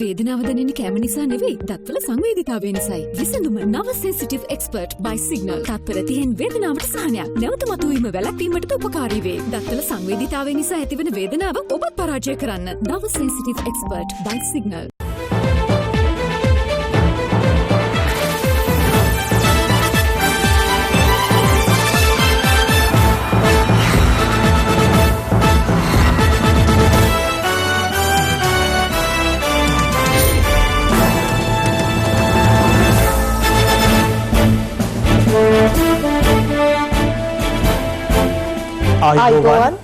වේදනාව දැනෙන්නේ කැම නිසා නෙවෙයි, දත්වල සංවේදීතාවය නිසායි. විසඳුම නව සෙන්සිටිව් එක්ස්පර්ට් by සිග්නල්. තත්පර 30න් වේදනාවට සහනයක්. නැවත මතුවීම වැළැක්වීමට උපකාරී වේ. දත්වල සංවේදීතාවය නිසා ඇතිවන වේදනාව ඔබත් පරාජය කරන්න. නව සෙන්සිටිව් එක්ස්පර්ට් by සිග්නල්. ආයුබෝවන්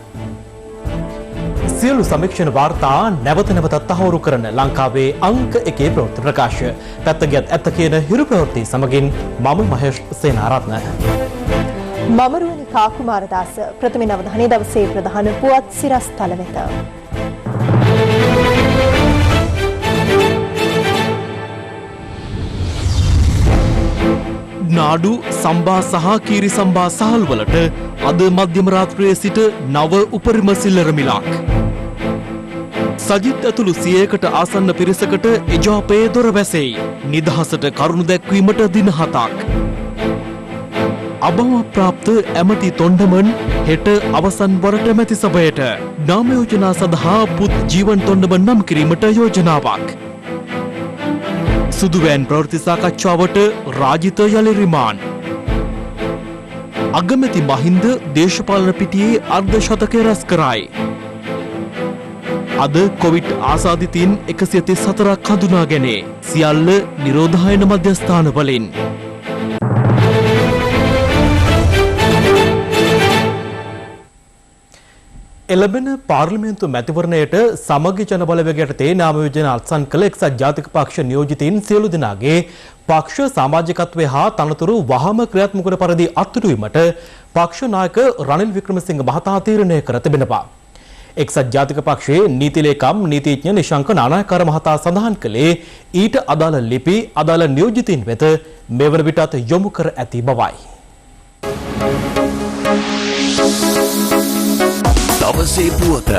සියලු සමීක්ෂණ වාර්තා නැවත නැවතත් තහවුරු කරන ලංකාවේ අංක 1 ප්‍රවෘත්ති ප්‍රකාශය පැත්තගියත් ඇත්ත කියන හිරු ප්‍රවෘත්ති සමගින් මම මහේෂ් සේනාරත්න මම රුවනි කාකුමාරදාස ප්‍රථම අවධානය දවසේ ප්‍රධාන පුවත් සිරස්තල වෙත නාඩු සම්බා සහ කීරි සම්බා සහල් වලට අද මධ්‍යම රාත්‍රියේ සිට නව උපරිම සිල්ලර මිලක්. සජිත් ඇතුළු 100කට ආසන්න පිරිසකට එජාපයේ දොර වැසෙයි. නිදහසට කරුණු දැක්වීමට දින 7ක්. අභව ප්‍රාප්ත ඇමති තොණ්ඩමන් හෙට අවසන් වරට මැති සභයට නාම යෝජනා සඳහා පුත් ජීවන් තොණ්ඩමන් නම් කිරීමට යෝජනාවක්. සුදුවෑන් ප්‍රවෘත්ති සාකච්ඡාවට රාජිත යලි රිමාන්ඩ්. අගමැති මහින්ද දේශපාලන පිටියේ අර්ධ ශතකය රැස් කරයි. අද කොවිඩ් ආසාදිතයින් 134ක් හඳුනා ගැනේ. සියල්ල නිරෝධායන මධ්‍යස්ථාන වලින්. එළඹෙන පාර්ලිමේන්තු මැතිවරණයට සමගි ජන බලවේග යටතේ නාම යෝජනා අත්සන් කළ එක්සත් ජාතික පක්ෂ නියෝජිතයින් සියලු දෙනාගේ පක්ෂ සමාජිකත්වයේ හා තනතුරු වහම ක්‍රියාත්මක වන පරිදි අත්හිටුවීමට පක්ෂ නායක රනිල් වික්‍රමසිංහ මහතා තීරණය කර තිබෙනවා. එක්සත් ජාතික පක්ෂයේ නීති ලේකම් නීතිඥ නිශංක නානායක්කාර මහතා සඳහන් කළේ ඊට අදාළ ලිපි අදාළ නියෝජිතයින් වෙත මෙවන විටත් යොමු කර ඇති බවයි. දවසේ පුවත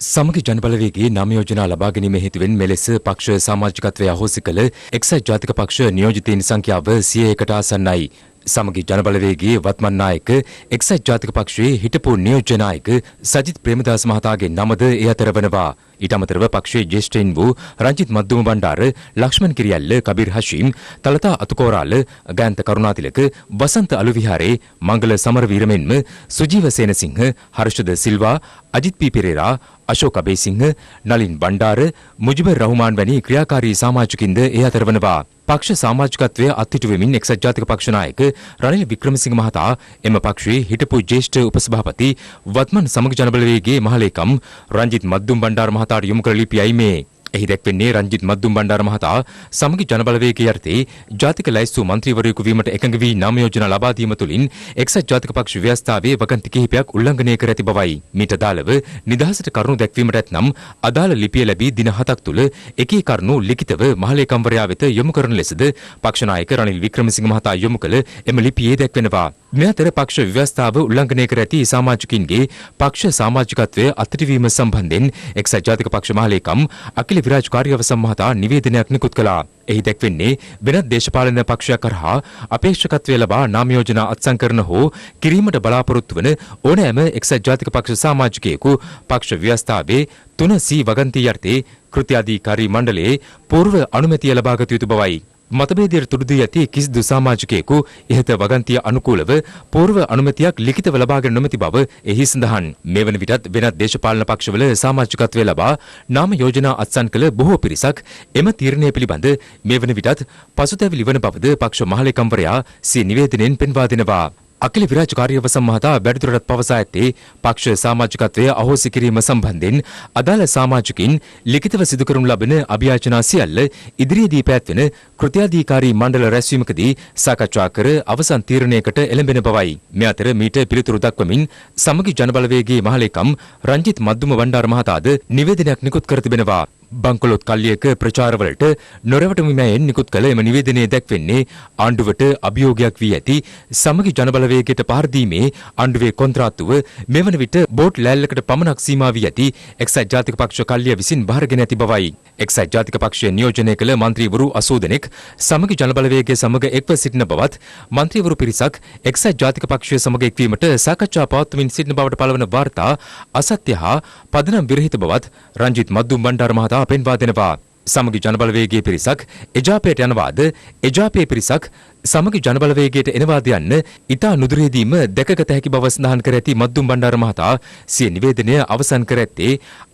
සමගි ජනබලවේගයේ නාම යෝජනා ලබා ගැනීම හේතුවෙන් මෙලෙස පක්ෂ සමාජිකත්වය අහෝසි කළ එක්සත් ජාතික පක්ෂ නියෝජිතයින් සංඛ්‍යාව 100කට ආසන්නයි. සමගි ජනබලවේගයේ වත්මන් නායක එක්සත් ජාතික පක්ෂයේ හිටපු නියෝජ්‍ය නායක සජිත් ප්‍රේමදාස මහතාගේ නමද ඒ අතර වනවා. ඊට අමතරව පක්ෂයේ ජ්‍යෙෂ්ඨයින් වූ රංජිත් මද්දුම බණ්ඩාර, ලක්ෂ්මන් කිරියල්ල, කබීර් හෂීම්, තලතා අතුකෝරාල, ගාන්ත කරුණාතිලක, වසන්ත අලුවිහාරේ, මංගල සමරවීර මෙන්ම සුජීව සේනසිංහ, හර්ෂද සිල්වා, අජිත් පී පෙරේරා, අශෝක අබේසිංහ, නලින් බණ්ඩාර, මුජිබර් රහ්මාන් වැනි ක්‍රියාකාරී සමාජිකින්ද ඒ අතර වනවා. පක්ෂ සමාජිකත්වය අත්හිටුවෙමින් එක්සත් ජාතික පක්ෂ නායක රනිල් වික්‍රමසිංහ මහතා එම පක්ෂයේ හිටපු ජ්‍යෙෂ්ඨ උපසභාපති වත්මන් සමග ජනබලවේගයේ මහලේකම් රංජිත් මද්දුම් බණ්ඩාර මහතාට යොමු කළ ලිපියයි මේ. එහි දැක්වෙන්නේ රංජිත් මද්දුම් බණ්ඩාර මහතා සමගි ජනබලවේගයේ යටතේ ජාතික ලැයිස්තු මන්ත්‍රීවරයෙකු වීමට එකඟ වී නාම යෝජනා ලබා දීම තුළින් එක්සත් ජාතික පක්ෂ ව්‍යවස්ථාවේ වගන්ති කිහිපයක් උල්ලංඝනය කර ඇති බවයි. මීට අදාළව නිදහසට කරුණු දැක්වීමට ඇතනම් අදාළ ලිපිය ලැබී දින 7ක් තුළ එකී කරුණු ලිඛිතව මහලේකම්වරයා වෙත යොමු කරන ලෙසද පක්ෂ නායක රනිල් වික්‍රමසිංහ මහතා යොමු කළ එම ලිපියේ දැක්වෙනවා. මේ අතර පක්ෂ ව්‍යවස්ථාව උල්ලංඝනය කර ඇති සමාජිකින්ගේ පක්ෂ සමාජිකත්වය අත්හිටුවීම සම්බන්ධයෙන් එක්සත් ජාතික පක්ෂ මහලේකම් අකිල විරාජ් කාර්යවසම් මහතා නිවේදනයක් නිකුත් කළා. එහි දැක්වෙන්නේ වෙනත් දේශපාලන පක්ෂයක් කරහා අපේක්ෂකත්වය ලබා නාම යෝජනා අත්සන් කරන හෝ කිරීමට බලාපොරොත්තු වන ඕනෑම එක්සත් ජාතික පක්ෂ සමාජිකයෙකු පක්ෂ ව්‍යවස්ථාවේ 3C වගන්ති යටතේ කෘත්‍යාධිකාරී මණ්ඩලයේ පූර්ව අනුමැතිය ලබාගත යුතු බවයි. මතභේදයට තුඩු දී ඇති කිසිදු සමාජිකයෙකු ඉහත වගන්තිය අනුකූලව පූර්ව අනුමැතියක් ලිඛිතව ලබාගෙන නොමැති බව එහි සඳහන්. මේ වන විටත් වෙනත් දේශපාලන පක්ෂවල සමාජිකත්වය ලබා නාම යෝජනා අත්සන් කළ බොහෝ පිරිසක් එම තීරණය පිළිබඳ මේ වන විටත් පසුතැවිලි වන බවද පක්ෂ මහලේකම්වරයා සිය නිවේදනයෙන් පෙන්වා දෙනවා. අකිල විරාජ් කාර්යවසම් මහතා වැඩිදුරටත් පවසා ඇත්තේ පක්ෂ සමාජිකත්වය අහෝසි කිරීම සම්බන්ධයෙන් අදාළ සමාජිකින් ලිඛිතව සිදු කරනු ලබන අභියාචනා සියල්ල ඉදිරියේදී පැවැත්වෙන කෘත්‍යාධිකාරී මණ්ඩල රැස්වීමකදී සාකච්ඡා කර අවසන් තීරණයකට එළඹෙන බවයි. මේ අතර මීට පිළිතුරු දක්වමින් සමගි ජනබලවේගයේ මහලේකම් රංජිත් මද්දුම බණ්ඩාර මහතාද නිවේදනයක් නිකුත් කර තිබෙනවා. බංකොලොත් කල්ලියක ප්‍රචාරවලට නොරවටමීමෙන් නිකුත් කළ එම නිවේදනයේ දැක්වෙන්නේ ආණ්ඩුවට අභියෝගයක් වී ඇති සමගි ජනබලවේගයට පහර දීමේ ආණ්ඩුවේ කොන්ත්‍රාත්තුව මෙවන විට බෝට් ලෑල්ලකට පමණක් සීමා වී ඇති එක්සත් ජාතික පක්ෂ කල්ලිය විසින් බාරගෙන ඇති බවයි. එක්සත් ජාතික පක්ෂය නියෝජනය කළ මන්ත්‍රීවරු 80 දෙනෙක් සමගි ජනබලවේගය සමග එක්ව සිටින බවත් මන්ත්‍රීවරු පිරිසක් එක්සත් ජාතික පක්ෂය සමග එක්වීමට සාකච්ඡා පවත්වමින් සිටින බවට පළවන වාර්තා අසත්‍ය හා පදනම් විරහිත බවත් රංජිත් මද්දුම් බණ්ඩාර මහතා පෙන්වා දෙනවා. සමගි ජනබලවේගයේ පිරිසක් එජාපයට යනවාද එජාපයේ පිරිසක් සමගි ජනබලවේගයට එනවාද යන්න ඉතා නුදුරේදීම දැකගත හැකි බව සඳහන් කර ඇති මද්දුම් බණ්ඩාර මහතා සිය නිවේදනය අවසන් කර ඇත්තේ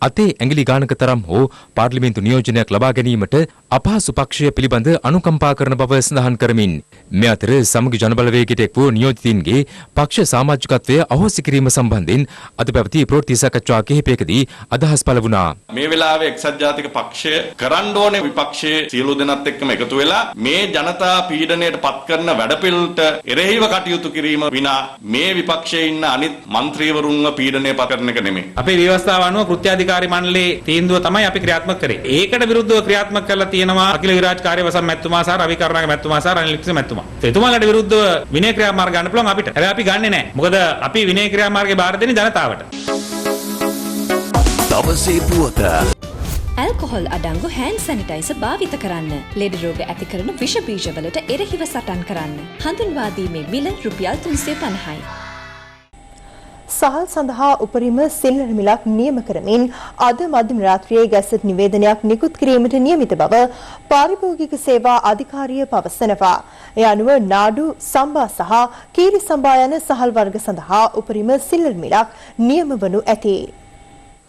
අතේ ඇඟිලි ගානක තරම් හෝ පාර්ලිමේන්තු නියෝජනයක් ලබා ගැනීමට අපහසු පක්ෂය පිළිබඳ අනුකම්පා කරන බව සඳහන් කරමින් මේ අතර සමගි ජනබලවේගයට එක් වූ නියෝජිතින්ගේ පක්ෂ සමාජිකත්වය අහෝසි කිරීම සම්බන්ධයෙන් අද පැවති ප්‍රවෘත්ති සාකච්ඡා කිහිපයකදී අදහස් පළ වුණා. මේ වෙලාවේ එක්සත් ජාතික පක්ෂය කරන්න ඕනේ විපක්ෂයේ සියලු දෙනාත් එක්කම එකතු වෙලා මේ ජනතා පීඩනයට පත් කරන වැඩපිළිවෙලට එරෙහිව කටයුතු කිරීම විනා මේ විපක්ෂයේ ඉන්න අනිත් മന്ത്രിවරුන්ව පීඩනය පත් කරන එක නෙමෙයි. අපේ ව්‍යවස්ථාව අනුව කෘත්‍යාධිකාරී මණ්ඩලයේ තීන්දුව තමයි අපි ක්‍රියාත්මක කරේ. ඒකට විරුද්ධව ක්‍රියාත්මක කරලා තියෙනවා අකිල විරාජ් කාර්යවසම් මැතිතුමා සහ රවි කරුණාගේ මැතිතුමා සහ රනිල් වික්‍රම මැතිතුමා. එතුමාලට විරුද්ධව විනය ක්‍රියාමාර්ග ගන්න පුළුවන් අපිට. හැබැයි අපි ගන්නෙ නැහැ. මොකද අපි විනය ක්‍රියාමාර්ගේ බාර දෙන්නේ ජනතාවට. දවසේ පුවත ඇල්කොහොල් අඩංගු හෑන්ඩ් සැනිටයිසර් භාවිත කරන්න. ලෙඩ රෝග ඇති කරන විෂ බීජවලට එරෙහිව සටන් කරන්න. හඳුන්වා දීමේ මිල රුපියල් 350යි. සහල් සඳහා උපරිම සිල්ලර මිලක් නියම කරමින් අද මධ්‍යම රාත්‍රියේ ගැසට් නිවේදනයක් නිකුත් කිරීමට නියමිත බව පාරිභෝගික සේවා අධිකාරිය පවසනවා. ඒ අනුව නාඩු, සම්බා සහ කීරි සම්බා යන සහල් වර්ග සඳහා උපරිම සිල්ලර මිලක් නියම වනු ඇති.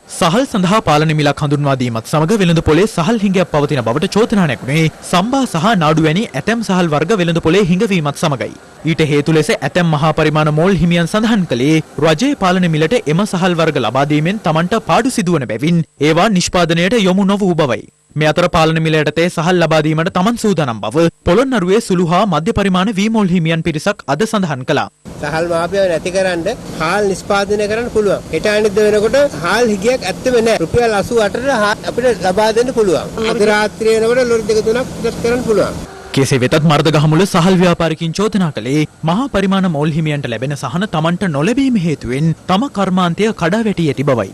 සහල් සඳහා පාලන මිලක් හඳුන්වා දීමත් සමග වෙළඳ පොලේ සහල් හිඟයක් පවතින බවට චෝදනා නැගුණේ සම්බා සහ නාඩු වැනි ඇතැම් සහල් වර්ග වෙළඳ පොලේ හිඟවීමත් සමගයි. ඊට හේතු ලෙස ඇතැම් මහා පරිමාණ මෝල් හිමියන් සඳහන් කළේ රජයේ පාලන මිලට එම සහල් වර්ග ලබා දීමෙන් තමන්ට පාඩු සිදුවන බැවින් ඒවා නිෂ්පාදනයට යොමු නොවූ බවයි. මේ අතර පාලන මිල යටතේ සහල් ලබා දීමට තමන් සූදානම් බව පොළොන්නරුවේ සුළු හා මධ්‍ය පරිමාණ වී මෝල් හිමියන් පිරිසක් අද සඳහන් කළා. සහල් මාපියව නැතිකරන්න හාල් නිෂ්පාදනය කරන්න පුළුවන්. හෙට අනිද්ද වෙනකොට හාල් හිගයක් ඇත්තෙම නැහැ. රුපියල් 88ට අපිට ලබා දෙන්න පුළුවන්. අද රාත්‍රියේ වෙනකොට ලොරි දෙක තුනක් පිටත් කරන්න පුළුවන්. කෙසේ වෙතත් මර්දගහමුල සහල් ව්‍යාපාරිකින් චෝදනා කළේ මහා පරිමාණ මෝල් හිමියන්ට ලැබෙන සහන තමන්ට නොලැබීම හේතුවෙන් තම කර්මාන්තය කඩා වැටී ඇති බවයි.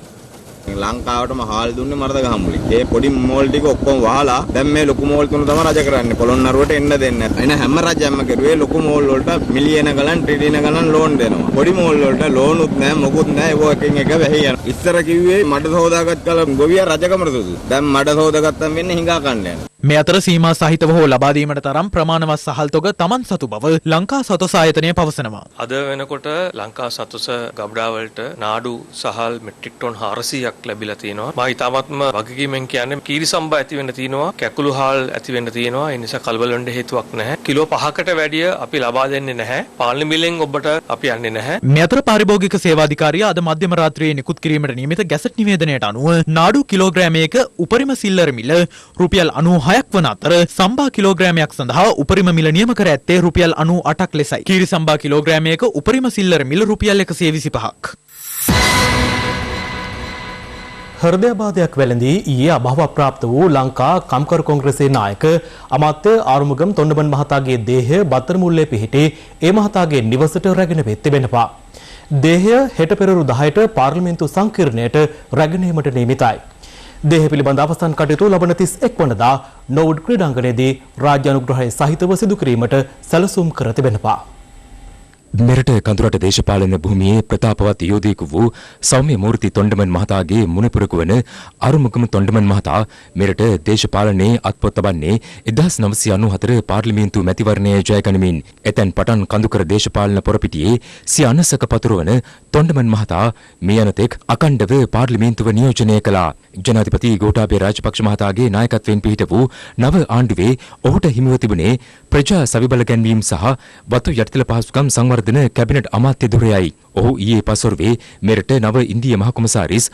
ලංකාවටම හාල් දුන්නේ මර්දගහමුලේ. ඒ පොඩි මෝල් ටික ඔක්කොම වහලා දැන් මේ ලොකු මෝල් තුන තමයි රජ කරන්නේ. පොළොන්නරුවට එන්න දෙන්නේ නැහැ. එන හැම රජයක්ම කරුවේ ලොකු මෝල් වලට මිලියන ගණන් ට්‍රිලියන ගණන් ලෝන් දෙනවා. පොඩි මෝල් වලට ලෝනුත් නැහැ මොකුත් නැහැ. ඒව එකින් එක වැහි යනවා. ඉස්සර කිව්වේ මඩ සෝදාගත් කල ගොවියා රජකමට දුදු. දැන් මඩ සෝදාගත්තම වෙන්නේ හිඟා කන්න යනවා. මේ අතර සීමා සහිතව හෝ ලබා දීමට තරම් ප්‍රමාණවත් සහල් තොග තමන් සතු බව ලංකා සතොස ආයතනය පවසනවා. අද වෙනකොට ලංකා සතොස ගබඩා වලට නාඩු සහල් මෙට්‍රික් ටොන් 400ක් ලැබිලා තියෙනවා. මම ඊටාත්ම වගකීමෙන් කියන්නේ කීරි සම්බා ඇති වෙන්න තියෙනවා, කැකුළු හාල් ඇති වෙන්න තියෙනවා. ඒ නිසා කලබල වෙන්න හේතුවක් නැහැ. කිලෝ 5කට වැඩිය අපි ලබා දෙන්නේ නැහැ. පාලන මිලෙන් ඔබට අපි යන්නේ නැහැ. මේ අතර පාරිභෝගික සේවාධිකාරිය අද මධ්‍යම රාත්‍රියේ නිකුත් කිරීමට නියමිත ගැසට් නිවේදනයට අනුව නාඩු කිලෝග්‍රෑමයක උපරිම සිල්ලර මිල රුපියල් 96ක් වන අතර සම්බා කිලෝග්‍රෑමයක් සඳහා උපරිම මිල නියම කර ඇත්තේ රුපියල් 98ක් ලෙසයි. කීරි සම්බා කිලෝග්‍රෑමයක උපරිම සිල්ලර මිල රුපියල් 125ක්. හෘදයාබාධයක් වැළඳී ඊයේ අභාවප්‍රාප්ත වූ ලංකා කම්කරු කොංග්‍රසයේ නායක අමාත්‍ය ආරුමුගම් තොණ්ඩමන් මහතාගේ දේහය බත්තරමුල්ලේ පිහිටි ඒ මහතාගේ නිවසට රැගෙන තිබෙනවා. දේහය හෙට පෙරවරු 10ට පාර්ලිමේන්තු සංකීර්ණයට රැගෙන යාමට නියමිතයි. දේහ පිළිබඳ අවසන් කටයුතු ලබන 31 වනදා නෝවුඩ් ක්‍රීඩාංගණයේදී රාජ්‍ය අනුග්‍රහය සහිතව සිදු කිරීමට සැලසුම් කර තිබෙනවා. මෙරට කඳුරට දේශපාලන භූමියේ ප්‍රතාපවත් යෝධයෙකු වූ සෞම්‍ය මූර්ති තොණ්ඩමන් මහතාගේ මුණපුරක වන අරුමුගම තොණ්ඩමන් මහතා මෙරට දේශපාලනයේ අත්පොත් තබන්නේ 1994 පාර්ලිමේන්තු මැතිවරණය ජය ගනිමින් එතෙන් පටන් කඳුකර දේශපාලන පොරපිටියේ සිය අනසක පතුරවන තොණ්ඩමන් මහතා මේ යනතෙක් අකණ්ඩව පාර්ලිමේන්තුව නියෝජනය කළා. ජනාධිපති ගෝඨාභය රාජපක්ෂ මහතාගේ නායකත්වයෙන් පිහිට වූ නව ආණ්ඩුවේ ඔහුට හිමිව තිබුණේ ප්‍රජා සවිබල ගැන්වීම සහ වතු යටිතල පහසුකම් සංවර්ධන කැබිනට් අමාත්‍ය ධුරයයි. ඔහු ඊයේ පසුරවේ මෙරට නව ඉන්දිය මහ කොමසාරිස්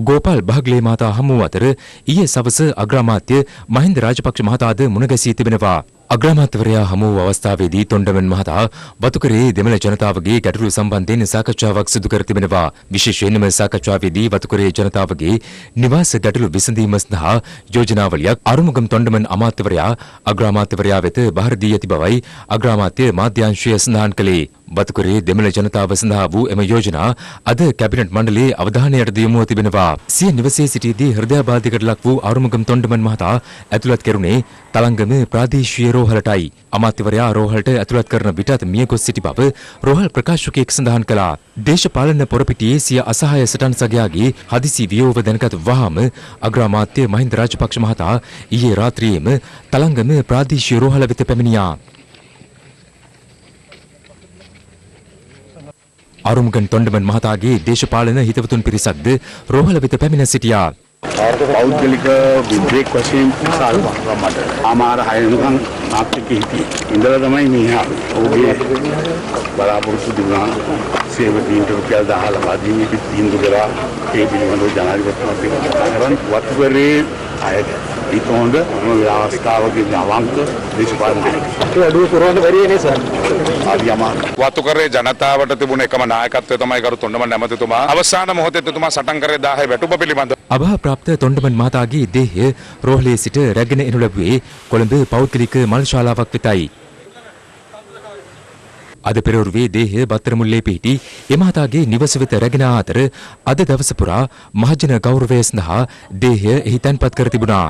ගෝපාල් බහග්ලේ මහතා හමු අතර ඊයේ සවස අග්‍රාමාත්‍ය මහින්ද රාජපක්ෂ මහතාද මුණ ගැසී තිබෙනවා. අග්‍රාමාත්‍යවරයා හමු වූ අවස්ථාවේදී තොණ්ඩමන් මහතා වතුකරේ දෙමළ ජනතාවගේ ගැටලු සම්බන්ධයෙන් සාකච්ඡාවක් සිදු කර තිබෙනවා. විශේෂයෙන්ම සාකච්ඡාවේදී වතුකරේ ජනතාවගේ නිවාස ගැටලු විසඳීම සඳහා යෝජනාවලියක් අරුමුගම් තොණ්ඩමන් අමාත්‍යවරයා අග්‍රාමාත්‍යවරයා වෙත බහර දී ඇති බවයි අග්‍රාමාත්‍ය මාධ්‍යාංශය සඳහන් කළේ. වතුකරේ දෙමළ ජනතාව සඳහා වූ එම යෝජනා අද කැබිනට් මණ්ඩලයේ අවධානයට යොමුව තිබෙනවා. සිය නිවසේ සිටීදී හෘදයාබාධයකට ලක් වූ අරුමුගම් තොණ්ඩමන් මහතා ඇතුළත් කෙරුණේ තලංගම ප්‍රාදේශීය රෝහලටයි. අමාත්‍යවරයා රෝහලට ඇතුළත් කරන විටත් මියගොස් සිටි බව රෝහල් ප්‍රකාශකයෙක් සඳහන් කළා. දේශපාලන පොරපිටියේ සිය අසහාය සටන් සගයාගේ හදිසි වියෝව දැනගත් වහාම අග්‍රාමාත්‍ය මහින්ද රාජපක්ෂ මහතා ඊයේ රාත්‍රියේම තලංගම ප්‍රාදේශීය රෝහල වෙත පැමිණියා. අරුමුගම් තොණ්ඩමන් මහතාගේ දේශපාලන හිතවතුන් පිරිසක්ද රෝහල වෙත පැමිණ සිටියා. පෞද්ගලික විද්‍යෙක් වශයෙන් විශාල මට ආමාර 6 වෙනකන් නාට්‍යක හිටියේ. ඉඳලා තමයි මෙහා ඔහුගේ බලාපොරොත්තු දුනා සේවකීන්ට රුපියල් 10 ලබා දීමේ තීන්දුව කරා. ඒ පිළිබඳව ජනාධිපතිතුමාත් කතා කරන් වතුකරේ අයද ඊට හොඳ අවස්ථාවකදී අවංක දේශපාලනයක්. ඒ අඩුව කරවන්න බැරි නේ සර්. වතුකරේ ජනතාවට තිබුණ එකම නායකත්වය තමයි ගරු තොණ්ඩමන් ඇමතිතුමා අවසාන මොහොතේ එතුමා සටන් කරේ 10 වැටුප පිළිබඳ අභාප්‍රාප්ත තොණ්ඩමන් මහතාගේ දේහය රෝහලේ සිට රැගෙන එනු ලැබුවේ කොළඹ පෞද්ගලික මල් ශාලාවක් වෙතයි. අද පෙරවරුවේ දේහය බත්තරමුල්ලේ පිහිටි එමහතාගේ නිවස වෙත රැගෙන අතර අද දවස පුරා මහජන ගෞරවය සඳහා දේහය එහි තැන්පත් කර තිබුණා.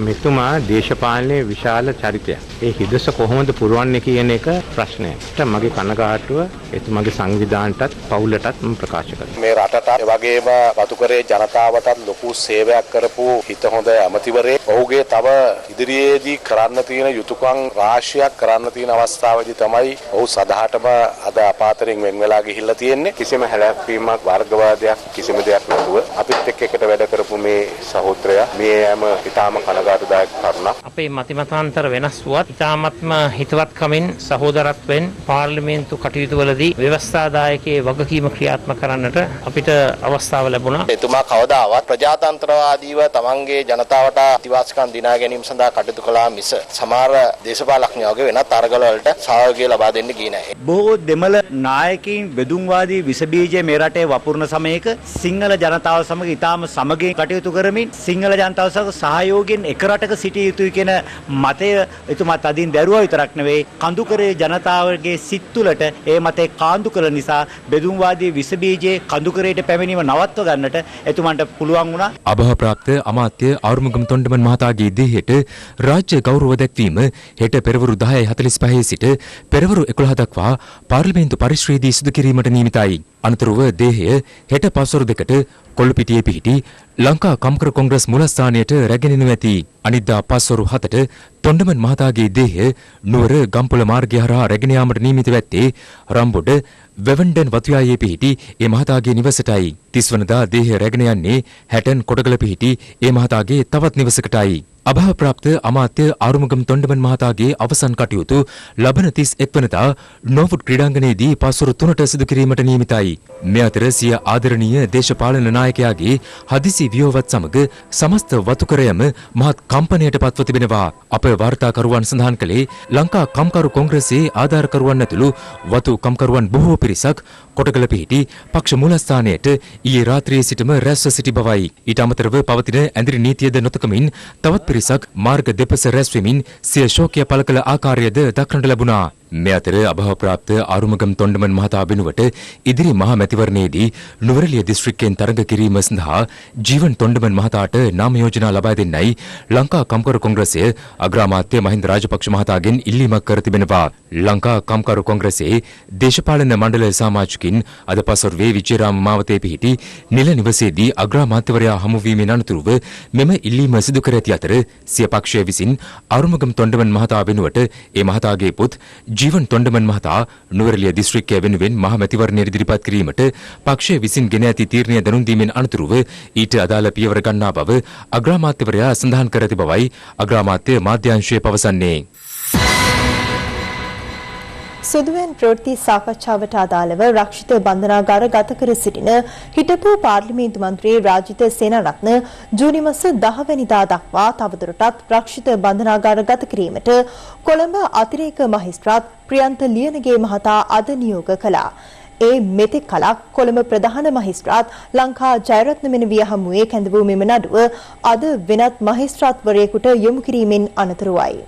මෙතුමා දේශපාලනයේ විශාල චරිතයක්. ඒ හිදස කොහොමද පුරවන්නේ කියන එක ප්‍රශ්නයක්. මගේ කනගාටුව එතුමාගේ සංවිධානයටත් පවුලටත් මම ප්‍රකාශ කරනවා. මේ රටට වගේම වතුකරේ ජනතාවටත් ලොකු සේවයක් කරපු හිත හොඳ ඇමතිවරයෙක්. ඔහුගේ තව ඉදිරියේදී කරන්න තියෙන යුතුයකම් රාශියක් කරන්න තියෙන අවස්ථාවේදී තමයි ඔහු සදාටම අද අපාතරින් වෙන් වෙලා ගිහිල්ලා තියෙන්නේ. කිසිම හැලැප්පීමක් වර්ගවාදයක් කිසිම දෙයක් නැතුව අපිත් එක්ක වැඩ කරපු මේ සහෝදරයා මේ හැම ඊටාම කනගාටුදායක කරුණක්. අපේ මතිමතාන්තර වෙනස් වුවත් ඉතාමත්ම හිතවත්කමින් සහෝදරත්වයෙන් පාර්ලිමේන්තු කටයුතු වලදී ව්‍යවස්ථාදායකයේ වගකීම ක්‍රියාත්මක කරන්නට අපිට අවස්ථාව ලැබුණා. එතුමා කවදාවත් ප්‍රජාතන්ත්‍රවාදීව තමන්ගේ ජනතාවට අතිවාසිකම් දිනා ගැනීම සඳහා කටයුතු කළා මිස සමහර දේශපාලඥයෝගේ වෙනත් අරගල වලට සහයෝගය ලබා දෙන්න ගියේ නැහැ. බොහෝ දෙමළ නායකයින් බෙදුම්වාදී විස බීජය මේ රටේ වපුරන සමයක සිංහල ජනතාව සමග ඉතාම සමගින් කටයුතු කරමින් සිංහල ජනතාව සමග සහයෝගයෙන් එක රටක සිටිය යුතුයි කියන මතය එතුමා තදින් දැරුවා විතරක් නෙවෙයි කඳුකරේ ජනතාවගේ සිත් තුළට ඒ මතේ කාන්දු කළ නිසා බෙදුම්වාදී විස බීජයේ කඳුකරේට පැමිණීම නවත්ව ගන්නට එතුමන්ට පුළුවන් වුණා. අභාප්‍රාප්ත අමාත්‍ය ආරුමුගම් තොණ්ඩමන් මහතාගේ දේහයට රාජ්‍ය ගෞරව දැක්වීම හෙට පෙරවරු 10:45 සිට පෙරවරු 11 දක්වා පාර්ලිමේන්තු පරිශ්‍රයේදී සිදු කිරීමට නියමිතයි. අනතුරුව දේහය හෙට පස්වරු 2ට කොල්ලුපිටියේ පිහිටි ලංකා කම්කර කොංග්‍රස් මුලස්ථානයට රැගෙන එනු ඇති. අනිද්දා පස්වරු 7ට තොණ්ඩමන් මහතාගේ දේහය නුවර ගම්පොළ මාර්ගය හරහා රැගෙන යාමට නියමිත වෙත්තේ රම්බොඩ වෙවන්ඩන් වතුයායේ පිහිටි ඒ මහතාගේ නිවසටයි. 30 වනදා දේහය රැගෙන යන්නේ හැටන් කොටගල පිහිටි ඒ මහතාගේ තවත් නිවසකටයි. අභාවප්‍රාප්ත අමාත්‍ය ආරුමුගම් තොණ්ඩමන් මහතාගේ අවසන් කටයුතු ලබන 31 වනදා නෝවුඩ් ක්‍රීඩාංගණයේදී පස්වරු 3ට සිදු කිරීමට නියමිතයි. මේ අතර සිය ආදරණීය දේශපාලන නායකයාගේ හදිසි වියෝවත් සමග සමස්ත වතුකරයම මහත් කම්පනයට පත්ව තිබෙනවා. අප වාර්තාකරුවන් සඳහන් කළේ ලංකා කම්කරු කොංග්‍රසයේ ආධාරකරුවන් ඇතුළු වතු කම්කරුවන් බොහෝ පිරිසක් කොටගල පිහිටි පක්ෂ මූලස්ථානයට ඊයේ රාත්‍රියේ සිටම රැස්ව සිටි බවයි. ඊට අමතරව පවතින ඇඳිරි නීතියද නොතකමින් තවත් පිරිසක් මාර්ග දෙපස රැස්වෙමින් සිය ශෝකය පළ කළ ආකාරයද දක්නට ලැබුණා. මේ අතර අභාවප්‍රාප්ත ආරුමුගම් තොණ්ඩමන් මහතා වෙනුවට ඉදිරි මහා මැතිවරණයේදී නුවරඑළිය දිස්ත්‍රික්කයෙන් තරඟ කිරීම සඳහා ජීවන් තොණ්ඩමන් මහතාට නාම යෝජනා ලබා දෙන්නයි ලංකා කම්කරු කොංග්‍රසය අග්‍රාමාත්‍ය මහින්ද රාජපක්ෂ මහතාගෙන් ඉල්ලීමක් කර තිබෙනවා. ලංකා කම්කරු කොංග්‍රසයේ දේශපාලන මණ්ඩල සමාජිකින් අද පසුරුවේ විජේරාම මාවතේ පිහිටි නිල නිවසේදී අග්‍රාමාත්‍යවරයා හමු වීමෙන් අනතුරුව මෙම ඉල්ලීම සිදු කර ඇති අතර සිය පක්ෂය විසින් ආරුමුගම් තොණ්ඩමන් මහතා වෙනුවට ඒ මහතාගේ පුත් ජීවන් තොණ්ඩමන් මහතා නුවරඑළිය දිස්ත්‍රික්කය වෙනුවෙන් මහ මැතිවරණයට ඉදිරිපත් කිරීමට පක්ෂය විසින් ගෙන ඇති තීරණය දැනුම් දීමෙන් අනතුරුව ඊට අදාළ පියවර ගන්නා බව අග්‍රාමාත්‍යවරයා සඳහන් කර ඇති බවයි අග්‍රාමාත්‍ය මාධ්‍යාංශය පවසන්නේ. සුදුවෙන් ප්‍රවෘත්ති සාකච්ඡාවට අදාළව රක්ෂිත බන්ධනාගාර ගත කර සිටින හිටපු පාර්ලිමේන්තු මන්ත්‍රී රාජිත සේනාරත්න ජූනි මාස 10 වෙනිදා දක්වා තවදුරටත් රක්ෂිත බන්ධනාගාර ගත කිරීමට කොළඹ අතිරේක මහේස්ත්‍රාත් ප්‍රියන්ත ලියනගේ මහතා අද නියෝග කළා. ඒ මෙතෙක් කලක් කොළඹ ප්‍රධාන මහේස්ත්‍රාත් ලංකා ජයරත්න මෙනවිය හමුවේ කැඳවූ මෙම නඩුව අද වෙනත් මහේස්ත්‍රාත්වරයෙකුට යොමු කිරීමෙන් අනතුරුවයි.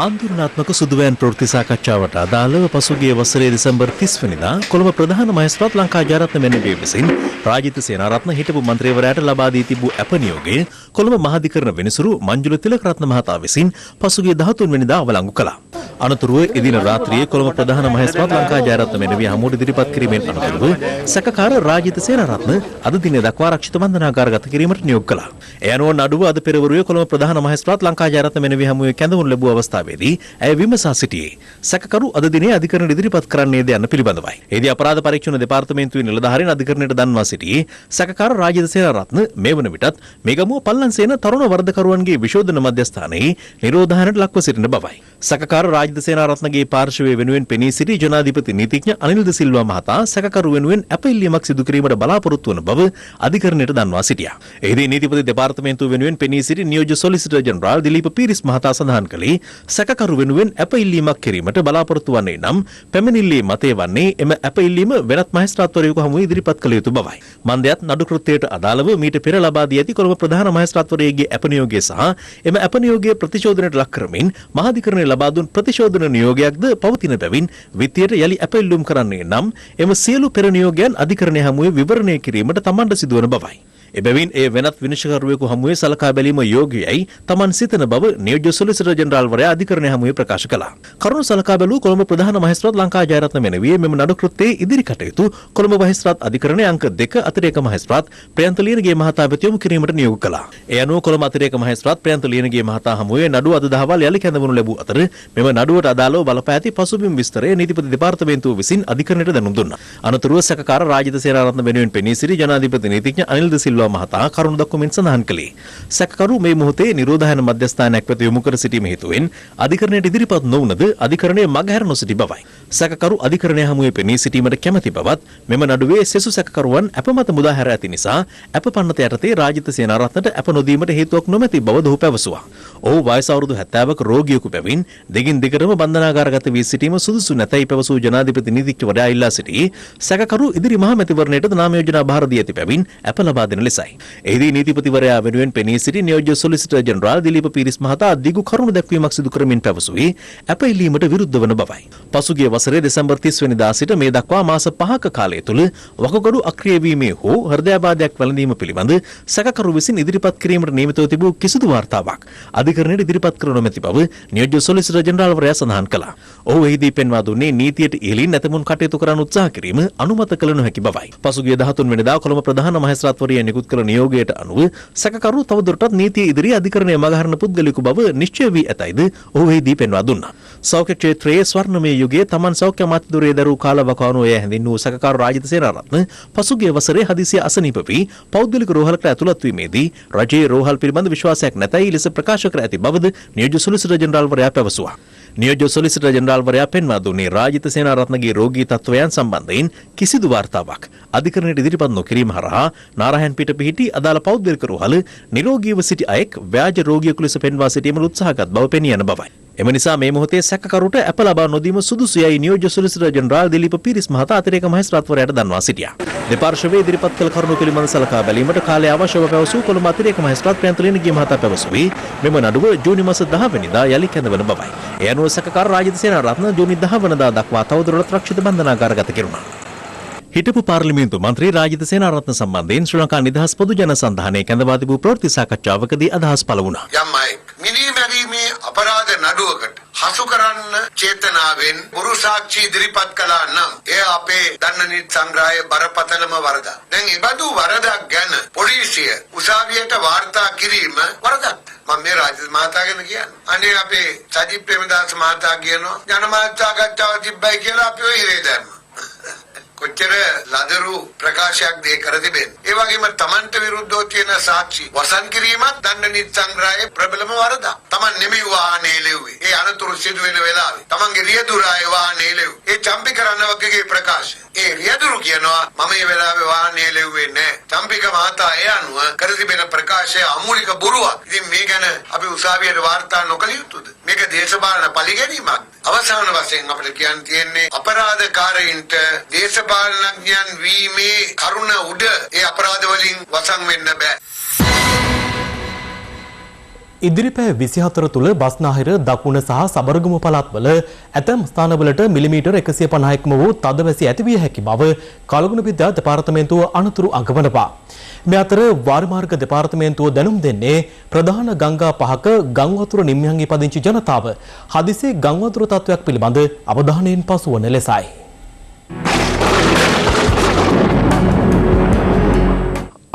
ආන්දෝලනාත්මක සුදුවෑන් ප්‍රවෘත්ති සාකච්ඡාවට අදාළව පසුගිය වසරේ දෙසැම්බර් 30 වෙනිදා කොළඹ ප්‍රධාන මහේස්ත්‍රාත් ලංකා ජයරත්න මෙනවිය විසින් රාජිත සේනාරත්න හිටපු මන්ත්‍රීවරයාට ලබා දී තිබූ අප නියෝගය කොළඹ මහාධිකරණ වෙනසුරු මංජුල තිලකරත්න මහතා විසින් පසුගිය 13 වෙනිදා අවලංගු කළා. අනතුරුව එදින රාත්‍රියේ කොළඹ ප්‍රධාන මහේස්ත්‍රාත් ලංකා ජයරත්න මෙනවිය හමුවට ඉදිරිපත් කිරීමෙන් අනතුරුව සැකකාර රාජිත සේනාරත්න අද දිනේ දක්වා රක්ෂිත බන්ධනාගාර ගත කිරීමට නියෝග කළා. ඒ අනුව නඩුව අද පෙරවරුවේ කොළඹ ප්‍රධාන මහේස්ත්‍රාත් ලංකා ජයරත්න මෙනවිය හමුවේ කැඳවුණු ලැබුව අවස්ථාවේදී ඇය විමසා සිටියේ සැකකරු අද දිනේ අධිකරණ ඉදිරිපත් කරන්නේද යන්න පිළිබඳවයි. එෙහිදී අපරාධ පරීක්ෂණ දෙපාර්තමේන්තුවේ නිලධාරීන් අධිකරණයට දන්වා සිටියේ සැකකාර රාජිත සේනාරත්න මේ වන විටත් මේගමුව පල්ලන්සේන තරුණ වර්ධකරුවන්ගේ විශෝධන මධ්‍යස්ථානයේ නිරෝධායනයට ලක්ව සිටින බවයි. සැකකාර රාජිත සේනාරත්නගේ පාර්ශවයේ වෙනුවෙන් පෙනී සිටි ජනාධිපති නීතිඥ අනිල් ද සිල්වා මහතා සැකකරු වෙනුවෙන් අප ඉල්ලීමක් සිදු කිරීමට බලාපොරොත්තු වන බව අධිකරණයට දන්වා සිටියා. එෙහිදී නීතිපති දෙපාර්තමේන්තුව වෙනුවෙන් පෙනී සිටි නියෝජ්‍ය සොලිසිටර් ජෙනරාල් දිලීප පීරිස් මහතා සඳහන් කළේ සැකකරු වෙනුවෙන් අප ඉල්ලීමක් කිරීමට බලාපොරොත්තු වන්නේ නම් පැමිණිල්ලේ මතය වන්නේ එම අප ඉල්ලීම වෙනත් මහේස්ත්‍රාත්වරයෙකු හමුවේ ඉදිරිපත් කළ යුතු බවයි. මන්දයත් නඩු කෘත්‍යයට අදාළව මීට පෙර ලබා දී ඇති කොළඹ ප්‍රධාන මහේස්ත්‍රාත්වරයෙකුගේ අප නියෝගය සහ එම අප නියෝගය ප්‍රතිශෝධනයට ලක් කරමින් මහාධිකරණය ලබා දුන් ප්‍රතිශෝධන නියෝගයක්ද පවතින බැවින් විත්තියට යලි අප ඉල්ලුම් කරන්නේ නම් එම සියලු පෙර නියෝගයන් අධිකරණය හමුවේ විවරණය කිරීමට තමන්ට සිදුවන බවයි. එබැවින් ඒ වෙනත් විනිශ්චයකරුවෙකු හමුවේ සලකා බැලීම යෝග්‍යයි තමන් සිතන බව නියෝජ්‍ය සොලිසිටර් ජෙනරාල්වරයා අධිකරණය හමුවේ ප්‍රකාශ කළා. කරුණු සලකා බැලූ කොළඹ ප්‍රධාන මහේස්ත්‍රාත් ලංකා ජයරත්න මෙනවිය මෙම නඩු කෘත්‍යයේ ඉදිරි කටයුතු කොළඹ මහේස්ත්‍රාත් අධිකරණයේ අංක 2 අතිරේක මහේස්ත්‍රාත් ප්‍රියන්ත ලියනගේ මහතා වෙත යොමු කිරීමට නියෝග කළා. ඒ අනුව කොළඹ අතිරේක මහේස්ත්‍රාත් ප්‍රියන්ත ලියනගේ මහතා හමුවේ නඩුව අද දහවල් යලි කැඳවනු ලැබූ අතර මෙම නඩුවට අදාළව බලපා ඇති පසුබිම් විස්තරය නීතිපති දෙපාර්තමේන්තුව විසින් අධිකරණයට දැනුම් දුන්නා. අනතුරුව සැකකාර රාජිත සේනාරත්න වෙනුවෙන් පෙනී සිටි ජනාධිපති නීතිඥ අනිල් ද සිල්වා මහතා කරුණු දක්වමින් සඳහන් කළේ සැකකරු මේ මොහොතේ නිරෝධායන මධ්‍යස්ථානයක් වෙත යොමු කර සිටීම හේතුවෙන් අධිකරණයට ඉදිරිපත් නොවුනද අධිකරණයේ මගහැර නොසිටි බවයි. සැකකරු අධිකරණය හමුවේ පෙනී සිටීමට කැමැති බවත් මෙම නඩුවේ සෙසු සැකකරුවන් අප මත මුදා හැර ඇති නිසා අප පන්නත යටතේ රාජිත සේනාරත්නට අප නොදීමට හේතුවක් නොමැති බව ඔහු පැවසුවා. ඔහු වයස අවුරුදු 70ක රෝගියෙකු බැවින් දෙගින් දිගටම බන්ධනාගාරගත වී සිටීම සුදුසු නැතයි පැවසූ ජනාධිපති නීතිඥවරයා ඉල්ලා සිටි සැකකරු ඉදිරි මහා මැතිවරණයටද නාම යෝජනා බාර දී ඇති බැවින් අප ලබා දෙන ලෙසයි. එහිදී නීතිපතිවරයා වෙනුවෙන් පෙනී සිටි නියෝජ්‍ය සොලිසිටර් ජෙනරාල් දිලීප පීරිස් මහතා දිගු කරුණු දැක්වීමක් සිදු කරමින් පැවසුවේ අප ඉල්ලීමට විරුද්ධ වන බවයි. පසුගිය වසරේ දෙසැම්බර් 30 වෙනිදා සිට මේ දක්වා මාස 5ක කාලය තුළ වකුගඩු අක්‍රිය වීමේ හෝ හෘදයාබාධයක් වැළඳීම පිළිබඳ සැකකරු විසින් ඉදිරිපත් කිරීමට නියමිතව තිබූ කිසිදු වාර්තාවක් අධිකරණයට ඉදිරිපත් කර නොමැති බව නියෝජ්‍ය සොලිසිටර් ජෙනරාල්වරයා සඳහන් කළා. ඔහු එහිදී පෙන්වා දුන්නේ නීතියට ඉහළින් නැතමුන් කටයුතු කරන්න උත්සාහ කිරීම අනුමත කළ නොහැකි බවයි. පසුගිය 13 වෙනිදා කොළඹ ප්‍රධාන මහේස්ත්‍රාත්වරිය නිකුත් කළ නියෝගයට අනුව සැකකරු තවදුරටත් නීතිය ඉදිරි අධිකරණය මගහරන පුද්ගලයෙකු බව නිශ්චය වී ඇතයිද ඔහු එහිදී පෙන්වා දුන්නා. සෞඛ්‍ය ක්ෂේත්‍රයේ ස්වර්ණමය යුගයේ තමන් සෞඛ්‍ය අමාත්‍යදුරේ දරූ කාලවකවානුව හැඳින්වූ සැකකාර රාජිත සේනාරත්න පසුගිය වසරේ හදිසිය අසනීප වී පෞද්ගලික රෝහලකට ඇතුළත් වීමේදී රජයේ රෝහල් පිළිබඳ විශ්වාසයක් නැතයි ලෙස ප්‍රකාශ කර ඇති බවද නියෝජ්‍ය සොලිසිටර් ජෙනරාල්වරයා පැවසුවා. නියෝජ්‍ය සොලිසිටර් ජෙනරාල්වරයා පෙන්වා දුන්නේ රාජිත සේනාරත්නගේ රෝගී තත්ත්වයන් සම්බන්ධයෙන් කිසිදු වාර්තාවක් අධිකරණයට ඉදිරිපත් නොකිරීම හරහා නාරායන්පිට පිහිටි අදාළ පෞද්ගලික රෝහල නිරෝගීව සිටි අයෙක් ව්‍යාජ රෝගියෙකු ලෙස පෙන්වා සිටීමට උත්සාහගත් බව පෙනී යන බවයි. එම නිසා මේ මොහොතේ සැකකරුට අප ලබා නොදීම සුදුසුයයි නියෝජ්‍ය සොලිසිටර් ජෙනරාල් දිලීප පීරිස් මහතා අතිරේක මහේස්ත්‍රාත්වරයාට දන්වා සිටියා. දෙපාර්ශවයේ ඉදිරිපත් කළ කරුණු පිළිබඳ සලකා බැලීමට කාලය අවශ්‍ය බව පැවසූ කොළඹ අතිරේක මහේස්ත්‍රාත් ප්‍රියන්ත ලියනගේ මහතා පැවසුවේ මෙම නඩුව ජූනි මාස 10 වෙනිදා යලි කැඳවන බවයි. ඒ අනුව සැකකාර රාජිත සේනාරත්න ජූනි 10 වෙනිදා දක්වා තවදුරටත් රක්ෂිත බන්ධනාගාරගත කෙරුණා. හිටපු පාර්ලිමේන්තු මන්ත්‍රී රාජිත සේනාරත්න සම්බන්ධයෙන් ශ්‍රී ලංකා නිදහස් පොදු ජන සංධානයේ කැඳවා තිබූ ප්‍රවෘත්ති සාකච්ඡාවකදී අදහස් පළ වුණා. යම් අයෙක් මිනීමැරීමේ අපරාධ නඩුවකට හසු කරන්න චේතනාවෙන් පුරු සාක්ෂි ඉදිරිපත් කළා නම් එය අපේ දන්න නීති සංග්‍රහයේ බරපතලම වරදක්. දැන් ඒ බඳු වරදක් ගැන පොලිසිය උසාවියට වාර්තා කිරීම වරදක්. මම මේ රාජිත මහතා ගැන කියන්නේ. අනේ අපේ සජිත් ප්‍රේමදාස මහතා කියනවා ජනමාධ්‍ය සාකච්ඡාව තිබ්බයි කියලා අපි ඔය ඉරේ දැම්මා. කොච්චර ලදරු අමාරු ප්‍රකාශයක් දී කර තිබෙනවා. ඒ වගේම තමන්ට විරුද්ධව තියෙන සාක්ෂි වසන් කිරීමත් දණ්ඩ නීති සංග්‍රහයේ ප්‍රබලම වරදක්. තමන් නෙමෙයි වාහනේ ලෙව්වේ. ඒ අනතුරු සිදු වෙන වෙලාවේ තමන්ගේ රියදුරාය වාහනේ ලෙව්වේ. ඒ චම්පික රණවකගේ ප්‍රකාශය. ඒ රියදුරු කියනවා මම මේ වෙලාවේ වාහනේ ලෙව්වේ නැහැ. චම්පික මහතා ඒ අනුව කර තිබෙන ප්‍රකාශය අමූලික බොරුවක්. ඉතින් මේ ගැන අපි උසාවියට වාර්තා නොකළ යුතුද? මේක දේශපාලන පරිගැනීමක්. අවසාන වශයෙන් අපිට කියන්න තියෙන්නේ අපරාධකාරයින්ට දේශපාලනඥයන් වීමේ කරුණ උඩ ඒ අපරාධ වලින් වසන් වෙන්න බෑ. ඉදිරිපෑ 24 තුල බස්නාහිර දකුණ සහ සබරගමු පළාත්වල ඇතැම් ස්ථානවලට මිලිමීටර් 151ක්ම වූ තදවැසි ඇතිවිය හැකි බව කලගුණ විද්‍යා දෙපාර්තමේන්තුව අනතුරු අඟවනවා. මේ අතර වාරිමාර්ග දෙපාර්තමේන්තුව දැනුම් දෙන්නේ ප්‍රධාන ගංගා පහක ගම් වතුර නිම්යන්ගේ පදිංචි ජනතාව හදිසි ගම් වතුර තත්ත්වයක් පිළිබඳ අවධානයෙන් පසුවන ලෙසයි.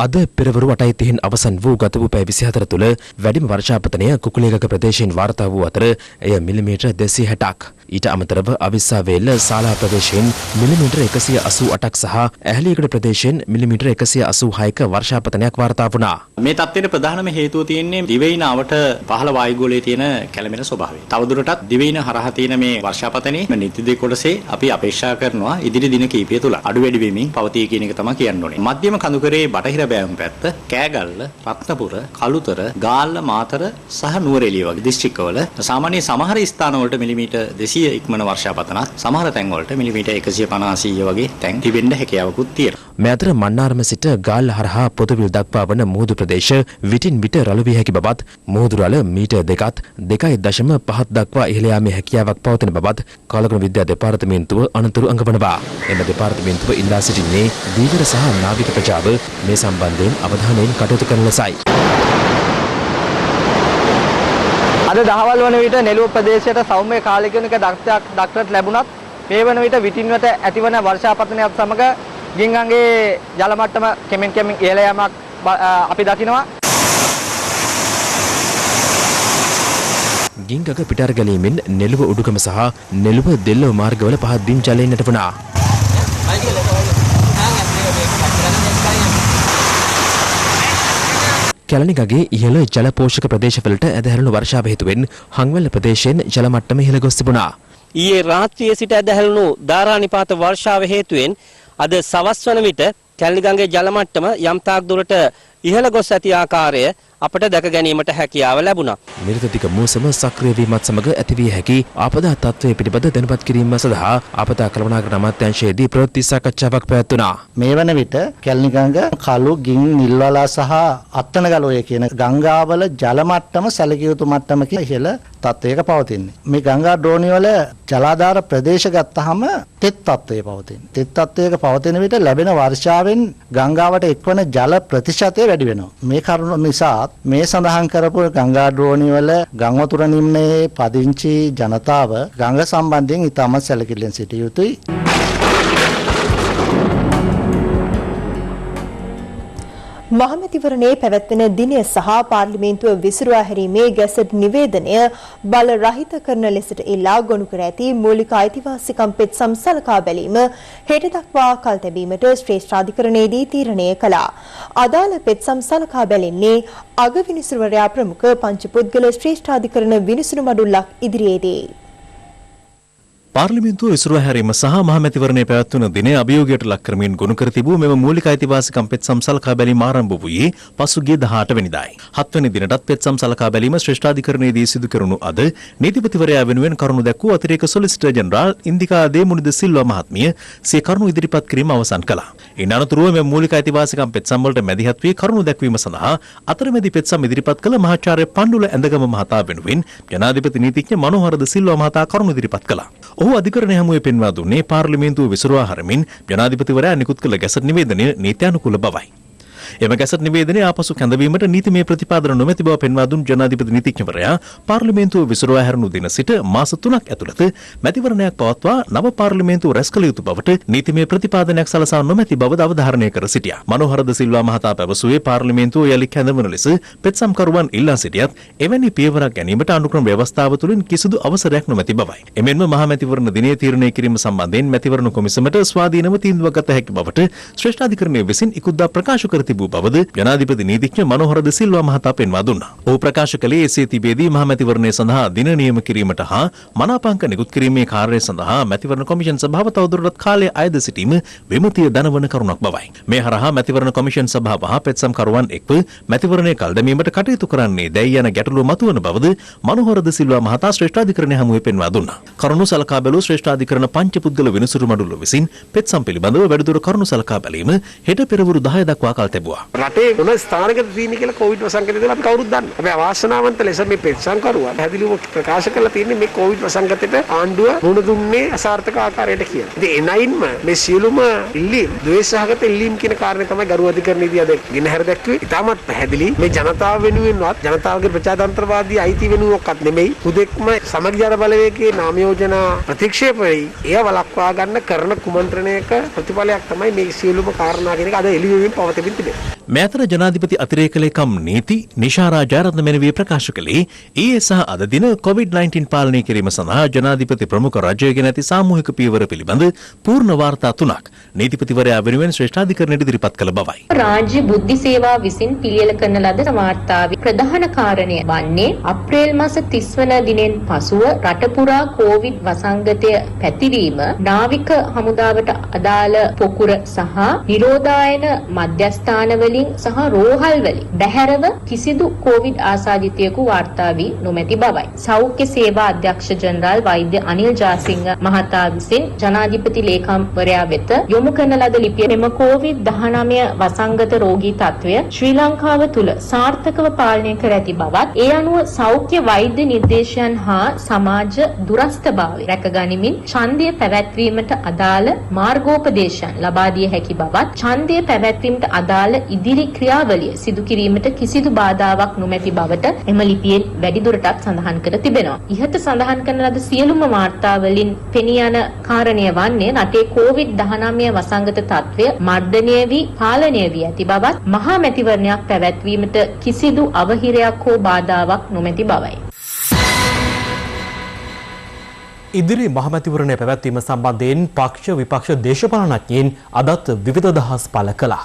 අද පෙරවරු 8:30 අවසන් වූ ගත වූ පැය 24 තුළ වැඩිම වර්ෂාපතනය කුකුලේගක ප්‍රදේශයෙන් වාර්තා වූ අතර එය මිලිමීටර් 260ක්. ඊට අමතරව අවිස්සාවේල්ල ශාලා ප්‍රදේශයෙන් මිලිමීටර් 188ක් සහ ඇහැලියගොඩ ප්‍රදේශයෙන් මිලිමීටර් 186ක වර්ෂාපතනයක් වාර්තා වුණා. මේ තත්ත්වයට ප්‍රධානම හේතුව තියෙන්නේ දිවයින අවට පහළ වායුගෝලයේ තියෙන කැළඹෙන ස්වභාවය. තවදුරටත් දිවයින හරහා තියෙන මේ වර්ෂාපතනයේ නිත්‍ය කොටසේ අපි අපේක්ෂා කරනවා ඉදිරි දින කිහිපය තුළ අඩු වැඩි වෙමින් පවතී කියන එක තමයි කියන්න ඕනේ. මධ්‍යම කඳුකරේ බටහිර බෑවුම් පැත්ත, කෑගල්ල, රත්නපුර, කළුතර, ගාල්ල, මාතර සහ නුවරඑළිය වගේ දිස්ත්‍රික්කවල සාමාන්‍ය සමහර ස්ථානවලට මිලිමීටර් 200 ඉක්මන වර්ෂාපතනත් සමහර තැන්වලට මිලිමීටර් 150 වගේ තැන් තිබෙන්න හැකියාවකුත් තියෙනවා. මේ අතර මන්නාරම සිට ගාල්ල හරහා පොතුවිල් දක්වා වන මුහුදු ප්‍රදේශ විටින් විට රළු විය හැකි බවත් මුහුදු රළ මීටර් 2.5 දක්වා ඉහළ යාමේ හැකියාවක් පවතින බවත් කලගුණ විද්‍යා දෙපාර්තමේන්තුව අනතුරු අඟවනවා. එම දෙපාර්තමේන්තුව ඉල්ලා සිටින්නේ දීවර සහ නාවික ප්‍රජාව මේ සම්බන්ධයෙන් අවධානයෙන් කටයුතු කරන ලෙසයි. අද දහවල් වන විට නෙළුව ප්‍රදේශයට සෞම්‍ය කාලකණික දක්ෂයක් දක්නට ලැබුණත් මේ වන විට විටින්වට ඇතිවන වර්ෂාපතනයත් සමග ගින්ගන්ගේ ජල මට්ටම කෙමෙන් කෙමෙන් ඉහළ යාමක් අපි දකිනවා. ගින්ගක පිටාර ගැලීමෙන් නෙළුව උඩුකම සහ නෙළුව දෙල්ලව මාර්ගවල පහත් දින් ජලයෙන්නට වුණා. කැලණිගගේ ඉහළ ජල පෝෂක ප්‍රදේශවලට ඇදහැරුණු වර්ෂාව හේතුවෙන් හංවැල්ල ප්‍රදේශයෙන් ජල මට්ටම ඉහළ ගොස් තිබුණා. ඊයේ රාත්‍රියේ සිට ඇදහැරුණු ධාරානිපාත වර්ෂාව හේතුවෙන් අද සවස් වන විට කැලණිගඟේ ජල මට්ටම යම් තාක් දුරට ඉහළ ගොස් ඇති ආකාරය අපට දැක ගැනීමට හැකියාව ලැබුණා. නිර්තතික මූසම සක්‍රිය වීමත් සමග ඇතිවිය හැකි ආපදා තත්ත්වය පිළිබඳ දැනුවත් කිරීම සඳහා ආපදා කළමනාකරණ අමාත්‍යාංශයේදී ප්‍රවෘත්ති සාකච්ඡාවක් පැවැත්වුණා. මේ වන විට කැලණිගඟ කළු ගින් නිල්වලා සහ අත්තනගලෝය කියන ගංගාවල ජල මට්ටම සැලකිය යුතු මට්ටමක ඉහළ තත්ත්වයක පවතින්නේ. මේ ගංගා ඩ්‍රෝනි වල ජලාධාර ප්‍රදේශ ගත්තාම තෙත් තත්ත්වයේ පවතින්නේ. තෙත් තත්ත්වයක පවතින විට ලැබෙන වර්ෂාවෙන් ගංගාවට එක්වන ජල ප්‍රතිශතය වැඩි වෙනවා. මේ කරුණ නිසා මේ සඳහන් කරපු ගංගා ඩ්‍රෝනි වල ගම් වතුර නිම්නයේ පදිංචි ජනතාව ගංග සම්බන්ධයෙන් ඉතාමත් සැලකිල්ලෙන් සිටිය යුතුයි. මහමැතිවරණයේ පැවැත්වෙන දිනය සහ පාර්ලිමේන්තුව විසිරුවා හැරීමේ ගැසට් නිවේදනය බල රහිත කරන ලෙසට ඉල්ලා ගොනු කර ඇති මූලික අයිතිවාසිකම් පෙත්සම් සලකා බැලීම හෙට දක්වා කල් තැබීමට ශ්‍රේෂ්ඨාධිකරණයේදී තීරණය කළා. අදාළ පෙත්සම් සලකා බැලෙන්නේ අගවිනිසුරුවරයා ප්‍රමුඛ පංචපුද්ගල ශ්‍රේෂ්ඨාධිකරණ විනිසුරු මඩුල්ලක් ඉදිරියේදී. පාර්ලිමේන්තුව විසිරුවා හැරීම සහ මහමැතිවරණයේ පැවැත්වුණු දිනේ අභියෝගයට ලක් කරමින් ගොනු කර තිබූ මෙම මූලික අයිතිවාසිකම් පෙත්සම් සලකා බැලීම ආරම්භ වූයේ පසුගිය 18 වෙනිදායි. 7 වෙනි දිනටත් පෙත්සම් සලකා බැලීම ශ්‍රේෂ්ඨාධිකරණයේදී සිදු කෙරුණු අද නීතිපතිවරයා වෙනුවෙන් කරුණු දැක්වූ අතිරේක සොලිසිටර් ජෙනරාල් ඉන්දිකා දේමුනිද සිල්වා මහත්මිය සිය කරුණු ඉදිරිපත් කිරීම අවසන් කළා. ඉන් අනතුරුව මෙම මූලික අයිතිවාසිකම් පෙත්සම් වලට මැදිහත් වී කරුණු දැක්වීම සඳහා අතරමැදි පෙත්සම් ඉදිරිපත් කළ මහාචාර්ය පණ්ඩුල ඇඳගම මහතා වෙනුවෙන් ජනාධිපති නීතිඥ මනෝහර ද සිල්වා මහතා කරුණු ඉදිරිපත් කළා. ඔහු අධිකරණය හමුවේ පෙන්වා දුන්නේ පාර්ලිමේන්තුව විසිරුවා හැරමින් ජනාධිපතිවරයා නිකුත් කළ ගැසට් නිවේදනය නීත්‍යානුකූල බවයි. එම ගැසට් නිවේදනය ආපසු කැඳවීමට නීතිමය ප්‍රතිපාදන නොමැති බව පෙන්වා දුන් ජනාධිපති නීතිඥවරයා පාර්ලිමේන්තුව විසිරුවා හැරුණු දින සිට මාස 3ක් ඇතුළත මැතිවරණයක් පවත්වා නව පාර්ලිමේන්තුව රැස් කළ යුතු බවට නීතිමය ප්‍රතිපාදනයක් සලසා නොමැති බව අවධාරණය කර සිටියා. මනෝහර ද සිල්වා මහතා පැවසුවේ පාර්ලිමේන්තුව යලි කැඳවන ලෙස පෙත්සම්කරුවන් ඉල්ලා සිටියත් එවැනි පියවරක් ගැනීමට අනුක්‍රම ව්‍යවස්ථාව තුළින් කිසිදු අවසරයක් නොමැති බවයි. එමෙන්ම මහා මැතිවරණ දිනය තීරණය කිරීම සම්බන්ධයෙන් මැතිවරණ කොමිසමට ස්වාධීනව තීන්දුවක් ගත හැකි බවට ශ්‍රේෂ්ඨාධිකරණය විසින් ඉකුද්දා ප්‍රකාශ කර තිබූ බවද ජනාධිපති නීතිඥ මනෝහර ද සිල්වා මහතා පෙන්වා දුන්නා. ඔහු ප්‍රකාශ කළේ එසේ තිබේදී මහා මැතිවරණය සඳහා දින නියම කිරීමට හා මනාපංක නිකුත් කිරීමේ කාර්යය සඳහා මැතිවරණ කොමිෂන් සභාව තවදුරටත් කාලය අයද සිටීම විමතිය දනවන කරුණක් බවයි. මේ හරහා මැතිවරණ කොමිෂන් සභාව හා පෙත්සම්කරුවන් එක්ව මැතිවරණය කල් දැමීමට කටයුතු කරන්නේ දැයි යන ගැටලුව මතුවන බවද මනෝහර ද සිල්වා මහතා ශ්‍රේෂ්ඨාධිකරණය හමුවේ පෙන්වා දුන්නා. කරුණු සලකා බැලූ ශ්‍රේෂ්ඨාධිකරණ පංච පුද්ගල විනිසුරු මඩුල්ල විසින් පෙත්සම් පිළිබඳව වැඩිදුර කරුණු සලකා බැලීම හෙට පෙරවරු 10 දක්වා කල් තැබුවා. රටේ මොන ස්ථානයකද තියෙන්නේ කියලා කොවිඩ් වසංගතය කියලා අපි කවුරුත් දන්නවා. හැබැයි අවාසනාවන්ත ලෙස මේ පෙත්සම්කරුවන් පැහැදිලිව ප්‍රකාශ කරලා තියෙන්නේ මේ කොවිඩ් වසංගතයට ආණ්ඩුව මුහුණ දුන්නේ අසාර්ථක ආකාරයට කියලා. ඉතින් එනයින්ම මේ සියලුම ඉල්ලීම් ද්වේෂසහගත ඉල්ලීම් කියන කාරණේ තමයි ගරු අධිකරණයේදී අද ගෙනහැර දැක්වේ. ඉතාමත් පැහැදිලි මේ ජනතාව වෙනුවෙන්වත් ජනතාවගේ ප්‍රජාතන්ත්‍රවාදී අයිති වෙනුවක්වත් නෙමෙයි. හුදෙක්ම සමගි ජන බලවේගයේ නාම යෝජනා ප්‍රතික්ෂේප වෙයි. එය වළක්වා ගන්න කරන කුමන්ත්‍රණයක ප්‍රතිඵලයක් තමයි මේ සියලුම කාරණා කියන එක අද එළිවෙමින් පවතිමින් තිබෙනවා. මේ අතර ජනාධිපති අතිරේක ලේකම් නීති නිශාරා ජයරත්න මෙනවිය ප්‍රකාශ කළේ ඊයේ සහ අද දින COVID-19 පාලනය කිරීම සඳහා ජනාධිපති ප්‍රමුඛ රජයගෙන ඇති සාමූහික පියවර පිළිබඳ පූර්ණ වාර්තා 3ක් නීතිපතිවරයා වෙනුවෙන් ශ්‍රේෂ්ඨාධිකරණයට ඉදිරිපත් කළ බවයි. රාජ්‍ය බුද්ධි සේවා විසින් පිළියෙල කරන ලද වාර්තාවේ ප්‍රධාන කාරණය වන්නේ අප්‍රේල් මාස 30 වන දිනෙන් පසුව රට පුරා කොවිඩ් වසංගතය පැතිරීම නාවික හමුදාවට අදාළ පොකුර සහ නිරෝධායන මධ්‍යස්ථාන වලින් සහ රෝහල් වලින් බැහැරව කිසිදු කොවිඩ් ආසාදිතයෙකු වාර්තා වී නොමැති බවයි. සෞඛ්‍ය සේවා අධ්‍යක්ෂ ජනරාල් වෛද්‍ය අනිල් ජාසිංහ මහතා විසින් ජනාධිපති ලේකම්වරයා වෙත යොමු කරන ලද ලිපිය මෙම COVID-19 වසංගත රෝගී තත්ත්වය ශ්‍රී ලංකාව තුළ සාර්ථකව පාලනය කර ඇති බවත් ඒ අනුව සෞඛ්‍ය වෛද්‍ය නිර්දේශයන් හා සමාජ දුරස්ථභාවය රැකගනිමින් ඡන්දය පැවැත්වීමට අදාළ මාර්ගෝපදේශයන් ලබා දිය හැකි බවත් ඡන්දය පැවැත්වීමට අදාළ ඉදිරි ක්‍රියාවලිය සිදු කිරීමට කිසිදු බාධාවක් නොමැති බවට එම ලිපියෙන් වැඩිදුරටත් සඳහන් කර තිබෙනවා. ඉහත සඳහන් කරන ලද සියලුම වාර්තාවලින් පෙනී යන කාරණය වන්නේ රටේ COVID-19 වසංගත තත්ත්වය මර්ධනය වී පාලනය වී ඇති බවත් මහා මැතිවරණයක් පැවැත්වීමට කිසිදු අවහිරයක් හෝ බාධාවක් නොමැති බවයි. ඉදිරි මහමැතිවරණය පැවැත්වීම සම්බන්ධයෙන් පක්ෂ විපක්ෂ දේශපාලනඥයින් අදත් විවිධ අදහස් පළ කළා.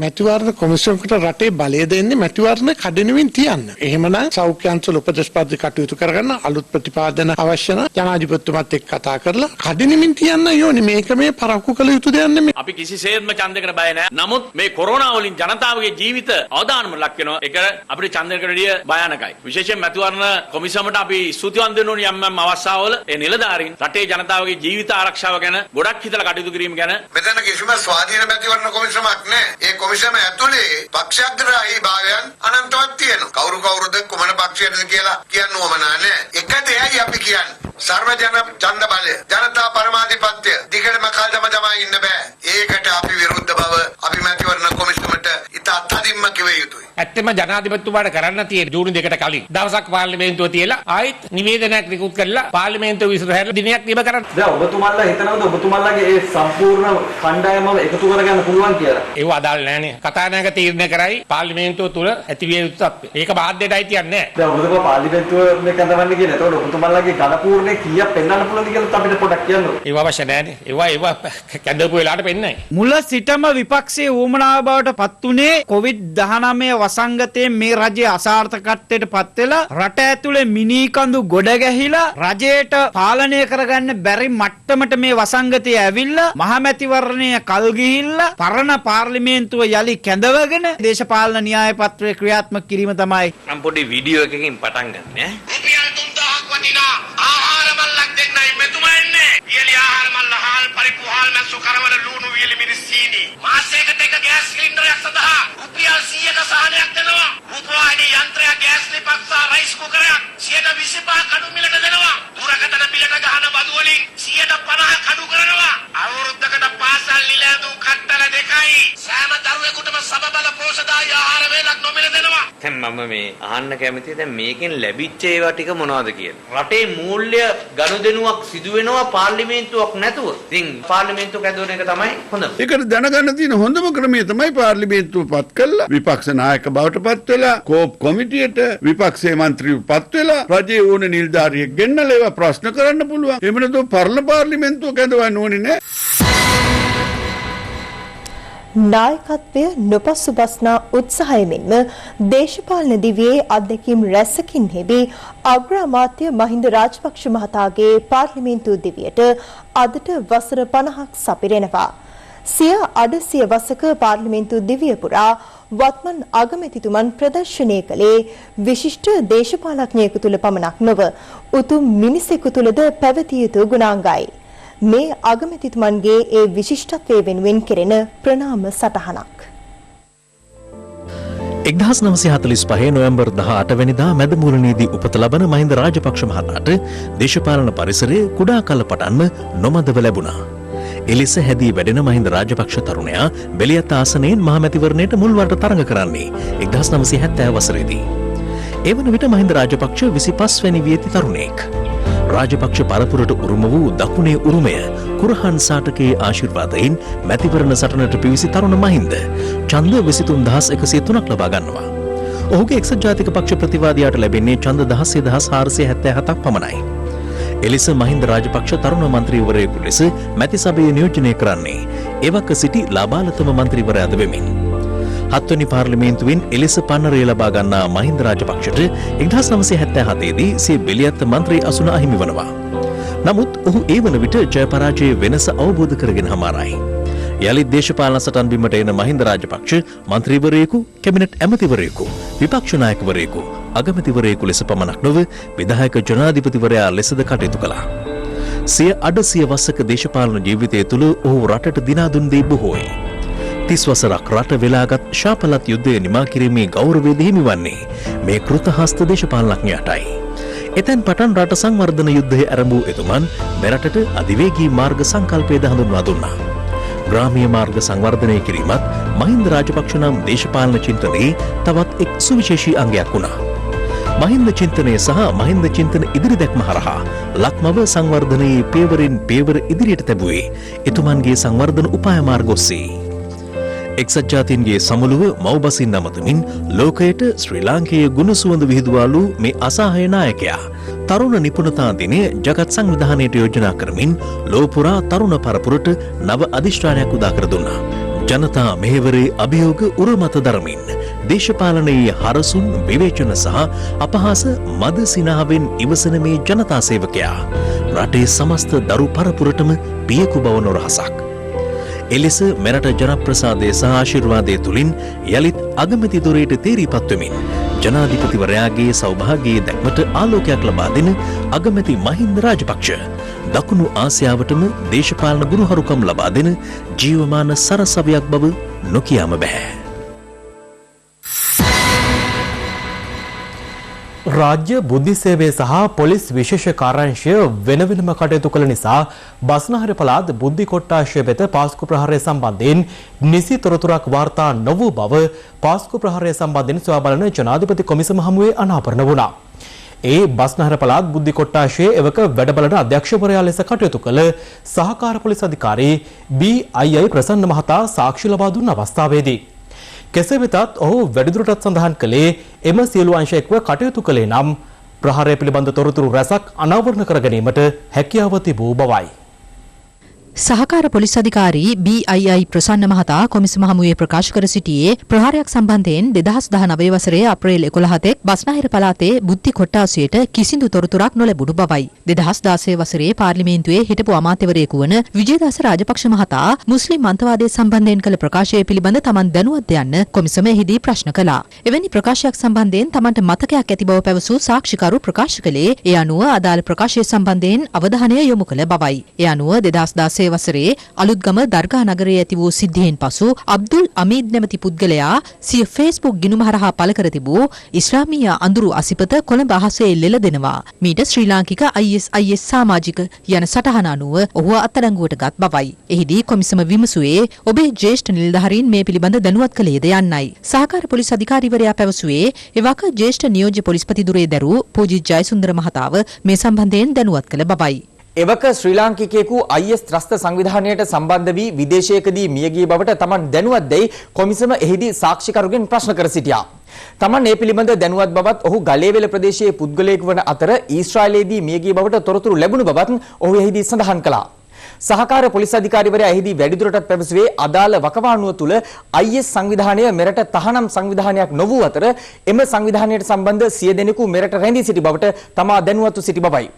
මැතිවරණ කොමිසමකට රටේ බලය දෙන්නේ මැතිවරණ කඩිනමින් තියන්න. එහෙමනම් සෞඛ්‍ය අංශවල උපදේශපාලක කටයුතු කරගන්න අලුත් ප්‍රතිපාදන අවශ්‍ය නම් ජනාධිපතිතුමත් එක්ක කතා කරලා කඩිනමින් තියන්න ඕනේ. මේක මේ පරක්කු කළ යුතු දෙයක් නෙමෙයි. අපි කිසිසේත්ම ඡන්දයකට බය නැහැ. නමුත් මේ කොරෝනා වලින් ජනතාවගේ ජීවිත අවදානම ලක් වෙනවා. ඒක අපිට ඡන්දයකට වැඩිය භයානකයි. විශේෂයෙන් මැතිවරණ කොමිසමට අපි ස්තුතිවන්ත වෙන්න ඕනේ යම් අවස්ථාවල ඒ නිලධාරීන් රටේ ජනතාවගේ ජීවිත ආරක්ෂාව ගැන ගොඩක් හිතලා කටයුතු කිරීම ගැන මෙතන කිසිම ස්වාධීන මැතිවරණ කොමිසමක් නැහැ. කොමිසම ඇතුලේ පක්ෂග්‍රාහී භාවයන් අනන්තවත් තියෙනවා. කවුරුද කුමන පක්ෂයටද කියලා කියන්න ඕමනා නැහැ. එක දෙයයි අපි කියන්නේ. සර්වජන ඡන්ද බලය, ජනතා පරමාධිපත්‍ය දිගටම කල්දම තමයි ඉන්න බෑ. ඒකට අපි විරුද්ධ බව අපි මැතිවරණ කොමිසමට ඉතා තදින්ම කිව යුතුයි. ඇත්තම ජනාධිපතිතුමාට කරන්න තියෙන ජූනි 2කට කලින් දවසක් පාර්ලිමේන්තුව තියලා ආයෙත් නිවේදනයක් නිකුත් කරලා පාර්ලිමේන්තුව විසිරහැරලා දිනයක් නිම කරන්න. දැන් ඔබතුමාලා හිතනවද ඔබතුමාලාගේ ඒ සම්පූර්ණ කණ්ඩායම එකතු කරගන්න පුළුවන් කියලා? ඒව අදාළ නැහැ. කතානායක තීරණය කරයි පාර්ලිමේන්තුව තුල ඇතිවිය යුතු තත්ත්වය. ඒක බාධ්‍යයටයි තියන්නේ නැහැ. දැන් ඔබතුමා පාර්ලිමේන්තුව මේ කඳවන්නේ කියන. ඒතකොට ඔබතුමාලාගේ ඝනපූර්ණේ කීයක් පෙන්වන්න පුළුවන්ද කියලා අපිට පොඩ්ඩක් කියන්න. ඒව අවශ්‍ය නැහැ. ඒව කැඳවපු වෙලාවට පෙන්නයි. මුල සිටම විපක්ෂයේ ඌමනාව බවට පත් උනේ COVID-19 වසංගතයේ මේ රජයේ අසාර්ථකත්වයට පත් වෙලා රට ඇතුලේ මිනීකඳු ගොඩ ගැහිලා රජයට පාලනය කරගන්න බැරි මට්ටමට මේ වසංගතය ඇවිල්ලා මහමැතිවරණය කල් ගිහිල්ලා පරණ පාර්ලිමේන්තුව යලි කැඳවගෙන දේශපාලන න්‍යාය පත්‍රය ක්‍රියාත්මක කිරීම තමයි. මම පොඩි වීඩියෝ එකකින් පටන් ගන්න ඈ. රුපියල් 3000ක් වටිනා ආහාර මල්ලක් දෙන්නයි මෙතුමා එන්නේ. වියලි ආහාර මල්ල හාල් පරිප්පු හාල් මැස්සු කරවල ලුණු වියලි මිරිස් සීනි. මාසයකට එක ගෑස් සිලින්ඩරයක් සඳහා රුපියල් 100ක සහනයක් දෙනවා. රූපවාහිනී යන්ත්‍රයක් ගෑස් ලිපක් සහ රයිස් කුකරයක් 125 කඩු මිලට දෙනවා. දුරකථන බිලට ගහන බදු වලින් 150 කඩු කරනවා. අවුරුද්දකට පාසල් නිලැඳු කට්ටල එකයි සෑම දරුවෙකුටම සමබල පෝෂ්‍යදායී ආහාර වේලක් නොමිල දෙනවා. දැන් මම මේ අහන්න කැමතියි දැන් මේකෙන් ලැබිච්ච ඒවා ටික මොනවද කියලා. රටේ මූල්‍ය ගනුදෙනුවක් සිදු වෙනවා පාර්ලිමේන්තුවක් නැතුව. ඉතින් පාර්ලිමේන්තුවක් ඇදුවන එක තමයි හොඳම. ඒකට දැනගන්න තියෙන හොඳම ක්‍රමය තමයි පාර්ලිමේන්තුව පත් කළා විපක්ෂ නායක බවට පත් වෙලා කෝප් කොමිටියට විපක්ෂයේ මන්ත්‍රීව පත් වෙලා රජයේ ඕන නිලධාරියෙක් ගෙන්නලා ඒවා ප්‍රශ්න කරන්න පුළුවන්. එහෙම නැත්නම් පාර්ලිමේන්තුවක් ඇදවන්න ඕනේ නෑ. නායකත්වය නොපසුබස්නා උත්සාහය මෙන්ම දේශපාලන දිවියේ අත්දැකීම් රැසකින් හෙබී අග්‍ර අමාත්‍ය මහින්ද රාජපක්ෂ මහතාගේ පාර්ලිමේන්තු දිවියට අදට වසර 50ක් සපිරෙනවා. සිය අඩසිය වසක පාර්ලිමේන්තු දිවිය පුරා වත්මන් අගමැතිතුමන් ප්‍රදර්ශනය කළේ විශිෂ්ට දේශපාලඥයෙකු තුළ පමණක් නොව උතුම් මිනිසෙකු තුළද පැවතිය යුතු ගුණාංගයි. මේ අගමැතිතුමන්ගේ ඒ විශිෂ්ටත්වය වෙනුවෙන් කෙරෙන ප්‍රණාම සටහනක්. 1945 නොවැම්බර් 18 වෙනිදා මැදමුරණේදී උපත ලබන මහින්ද රාජපක්ෂ මහතාට දේශපාලන පරිසරයේ කුඩා කල පටන්ම නොමදව ලැබුණා. එලෙස හැදී වැඩෙන මහින්ද රාජපක්ෂ තරුණයා බෙලියත් ආසනයෙන් මහමැතිවරණයට මුල්වරට තරඟ කරන්නේ 1970 වසරේදී. ඒ වන විට මහින්ද රාජපක්ෂ 25 වැනි වියති තරුණයෙක්. රාජපක්ෂ පරපුරට උරුම වූ දකුණේ උරුමය කුරහන් සාටකයේ ආශිර්වාදයෙන් මැතිවරණ සටනට පිවිසි තරුණ මහින්ද ඡන්ද 23103ක් ලබා ගන්නවා. ඔහුගේ එක්සත් ජාතික පක්ෂ ප්‍රතිවාදියාට ලැබෙන්නේ ඡන්ද 16477ක් පමණයි. එලෙස මහින්ද රාජපක්ෂ තරුණ මන්ත්‍රීවරයෙකු ලෙස මැති සභාවේ නියෝජනය කරන්නේ එවක සිටි ලාබාලතම මන්ත්‍රීවරයාද වෙමින්. 7 වෙනි පාර්ලිමේන්තුවෙන් එලෙස පන්නරය ලබා ගන්නා මහින්ද රාජපක්ෂට 1977 දී සිය බෙලියත් මන්ත්‍රී අසුන අහිමි වනවා. නමුත් ඔහු ඒ වන විට ජය පරාජයේ වෙනස අවබෝධ කරගෙන හමාරයි. යලිත් දේශපාලන සටන් බිමට එන මහින්ද රාජපක්ෂ මන්ත්‍රීවරයෙකු, කැබිනට් ඇමතිවරයෙකු, විපක්ෂ නායකවරයෙකු, අගමැතිවරයෙකු ලෙස පමණක් නොව විධායක ජනාධිපතිවරයා ලෙසද කටයුතු කළා. සිය අඩසිය වසක දේශපාලන ජීවිතය තුළ ඔහු රටට දිනා දුන් දේ බොහෝයි. 30 වසරක් රට වෙලාගත් ශාපලත් යුද්ධය නිමා කිරීමේ ගෞරවය හිමිවන්නේ මේ කෘතහස්ත දේශපාලනඥයාටයි. එතෙන් පටන් රට සංවර්ධන යුද්ධය ආරම්භ වූ එතුමන් මෙරටට අධිවේගී මාර්ග සංකල්පයද හඳුන්වා දුන්නා. ග්‍රාමීය මාර්ග සංවර්ධනය කිරීමත් මහින්ද රාජපක්ෂ නම් දේශපාලන චින්තනයේ තවත් එක් සුවිශේෂී අංගයක් වුණා. මහින්ද චින්තනය සහ මහින්ද චින්තන ඉදිරි දැක්ම හරහා ලක්මව සංවර්ධනයේ පේවරින් පේවර ඉදිරියට තැබුවේ එතුමන්ගේ සංවර්ධන උපාය මාර්ග ඔස්සේ. එක්සත් ජාතීන්ගේ සමුළුව මව්බසින් නමතමින් ලෝකයට ශ්‍රී ලාංකේය ගුණ සුවඳ විහිදුවාලු මේ අසහාය නායකයා තරුණ නිපුණතා දිනය ජගත් සංවිධානයට යෝජනා කරමින් ලෝපුරා තරුණ පරපුරට නව අධිෂ්ඨානයක් උදා කර දුන්නා. ජනතා මෙහෙවරේ අභියෝග උරමත දරමින් දේශපාලනයේ හරසුන් විවේචන සහ අපහාස මද සිනාවෙන් ඉවසන මේ ජනතා සේවකයා රටේ සමස්ත දරු පරපුරටම පියකු බව නොරහසක්. එලෙස මෙරට ජනප්‍රසාදය සහ ආශිර්වාදය තුලින් යලිත් අගමැති දොරේට තේරීපත් වෙමින් ජනාධිපතිවරයාගේ සෞභාග්‍යයේ දැක්මට ආලෝකයක් ලබා දෙන අගමැති මහින්ද රාජපක්ෂ දකුණු ආසියාවටම දේශපාලන ගුණහරුකම් ලබා දෙන ජීවමාන සරසවියක් බව නොකියාම බෑ. රාජ්‍ය බුද්ධි සේවය සහ පොලිස් විශේෂ කාර්යාංශය වෙන වෙනම කටයුතු කළ නිසා බස්නාහිර පළාත් බුද්ධි කොට්ටාශය වෙත පාස්කු ප්‍රහාරය සම්බන්ධයෙන් නිසි තොරතුරක් වාර්තා නොවූ බව පාස්කු ප්‍රහාරය සම්බන්ධයෙන් සොයා බලන ජනාධිපති කොමිසම හමුවේ අනාවරණ වුණා. ඒ බස්නාහිර පළාත් බුද්ධි කොට්ටාශයේ එවක වැඩබලන අධ්‍යක්ෂවරයා ලෙස කටයුතු කළ සහකාර පොලිස් අධිකාරී BII ප්‍රසන්න මහතා සාක්ෂි ලබා දුන් අවස්ථාවේදී කෙසේ වෙතත් ඔහු වැඩිදුරටත් සඳහන් කළේ එම සියලු අංශ එක්ව කටයුතු කළේ නම් ප්‍රහාරය පිළිබඳ තොරතුරු රැසක් අනාවරණ කර ගැනීමට හැකියාව තිබූ බවයි. සහකාර පොලිස් අධිකාරී BII ප්‍රසන්න මහතා කොමිසම හමුවේ ප්‍රකාශ කර සිටියේ ප්‍රහාරයක් සම්බන්ධයෙන් 2019 වසරේ අප්‍රේල් 11 බස්නාහිර පළාතේ බුද්ධි කොට්ටාසයට කිසිදු තොරතුරක් නොලැබුණු බවයි. 2016 වසරේ පාර්ලිමේන්තුවේ හිටපු අමාත්‍යවරයෙකු වන විජේදාස රාජපක්ෂ මහතා මුස්ලිම් අන්තවාදයේ සම්බන්ධයෙන් කළ ප්‍රකාශය පිළිබඳ තමන් දැනුවත් යන්න කොමිසම එහිදී ප්‍රශ්න කළා. එවැනි ප්‍රකාශයක් සම්බන්ධයෙන් තමන්ට මතකයක් ඇති බව පැවසූ සාක්ෂිකරු ප්‍රකාශ කළේ ඒ අනුව අදාළ ප්‍රකාශය සම්බන්ධයෙන් අවධානය යොමු කළ බවයි. ඒ අනුව 2016 2016 වසරේ අලුත්ගම දර්ගා නගරයේ ඇති වූ සිද්ධියෙන් පසු අබ්දුල් අමීද් නැමැති පුද්ගලයා සිය Facebook ගිණුම හරහා පළ කර තිබූ ඉස්ලාමීය අඳුරු අසිපත කොළඹ අහසේ ලෙල දෙනවා. මීට ශ්‍රී ලාංකික ISIS සමාජික යන සටහන අනුව ඔහුව අත්අඩංගුවට ගත් බවයි. එහිදී කොමිසම විමසුවේ ඔබේ ජ්‍යෙෂ්ඨ නිලධාරීන් මේ පිළිබඳ දැනුවත් කළේද යන්නයි. සහකාර පොලිස් අධිකාරිවරයා පැවසුවේ එවක ජ්‍යෙෂ්ඨ නියෝජ්‍ය පොලිස්පති දුරේ දැරූ පූජිත් ජයසුන්දර මහතාව මේ සම්බන්ධයෙන් දැනුවත් කළ බවයි. එවක ශ්‍රී ලාංකිකයෙකු IS ත්‍රස්ත සංවිධානයට සම්බන්ධ වී විදේශයකදී මියගිය බවට තමන් දැනුවත් දැයි කොමිසම එහිදී සාක්ෂිකරුගෙන් ප්‍රශ්න කර සිටියා. තමන් මේ පිළිබඳ දැනුවත් බවත් ඔහු ගලේවෙල ප්‍රදේශයේ පුද්ගලයෙකු වන අතර ඊශ්‍රායලයේදී මියගිය බවට තොරතුරු ලැබුණු බවත් ඔහු එහිදී සඳහන් කළා. සහකාර පොලිස් අධිකාරිවරයා එහිදී වැඩිදුරටත් පැවසුවේ අදාළ වකවානුව තුළ IS සංවිධානය මෙරට තහනම් සංවිධානයක් නොවූ අතර එම සංවිධානයට සම්බන්ධ 100 දෙනෙකු මෙරට රැඳී සිටි බවට තමා දැනුවත්ව සිටි බවයි.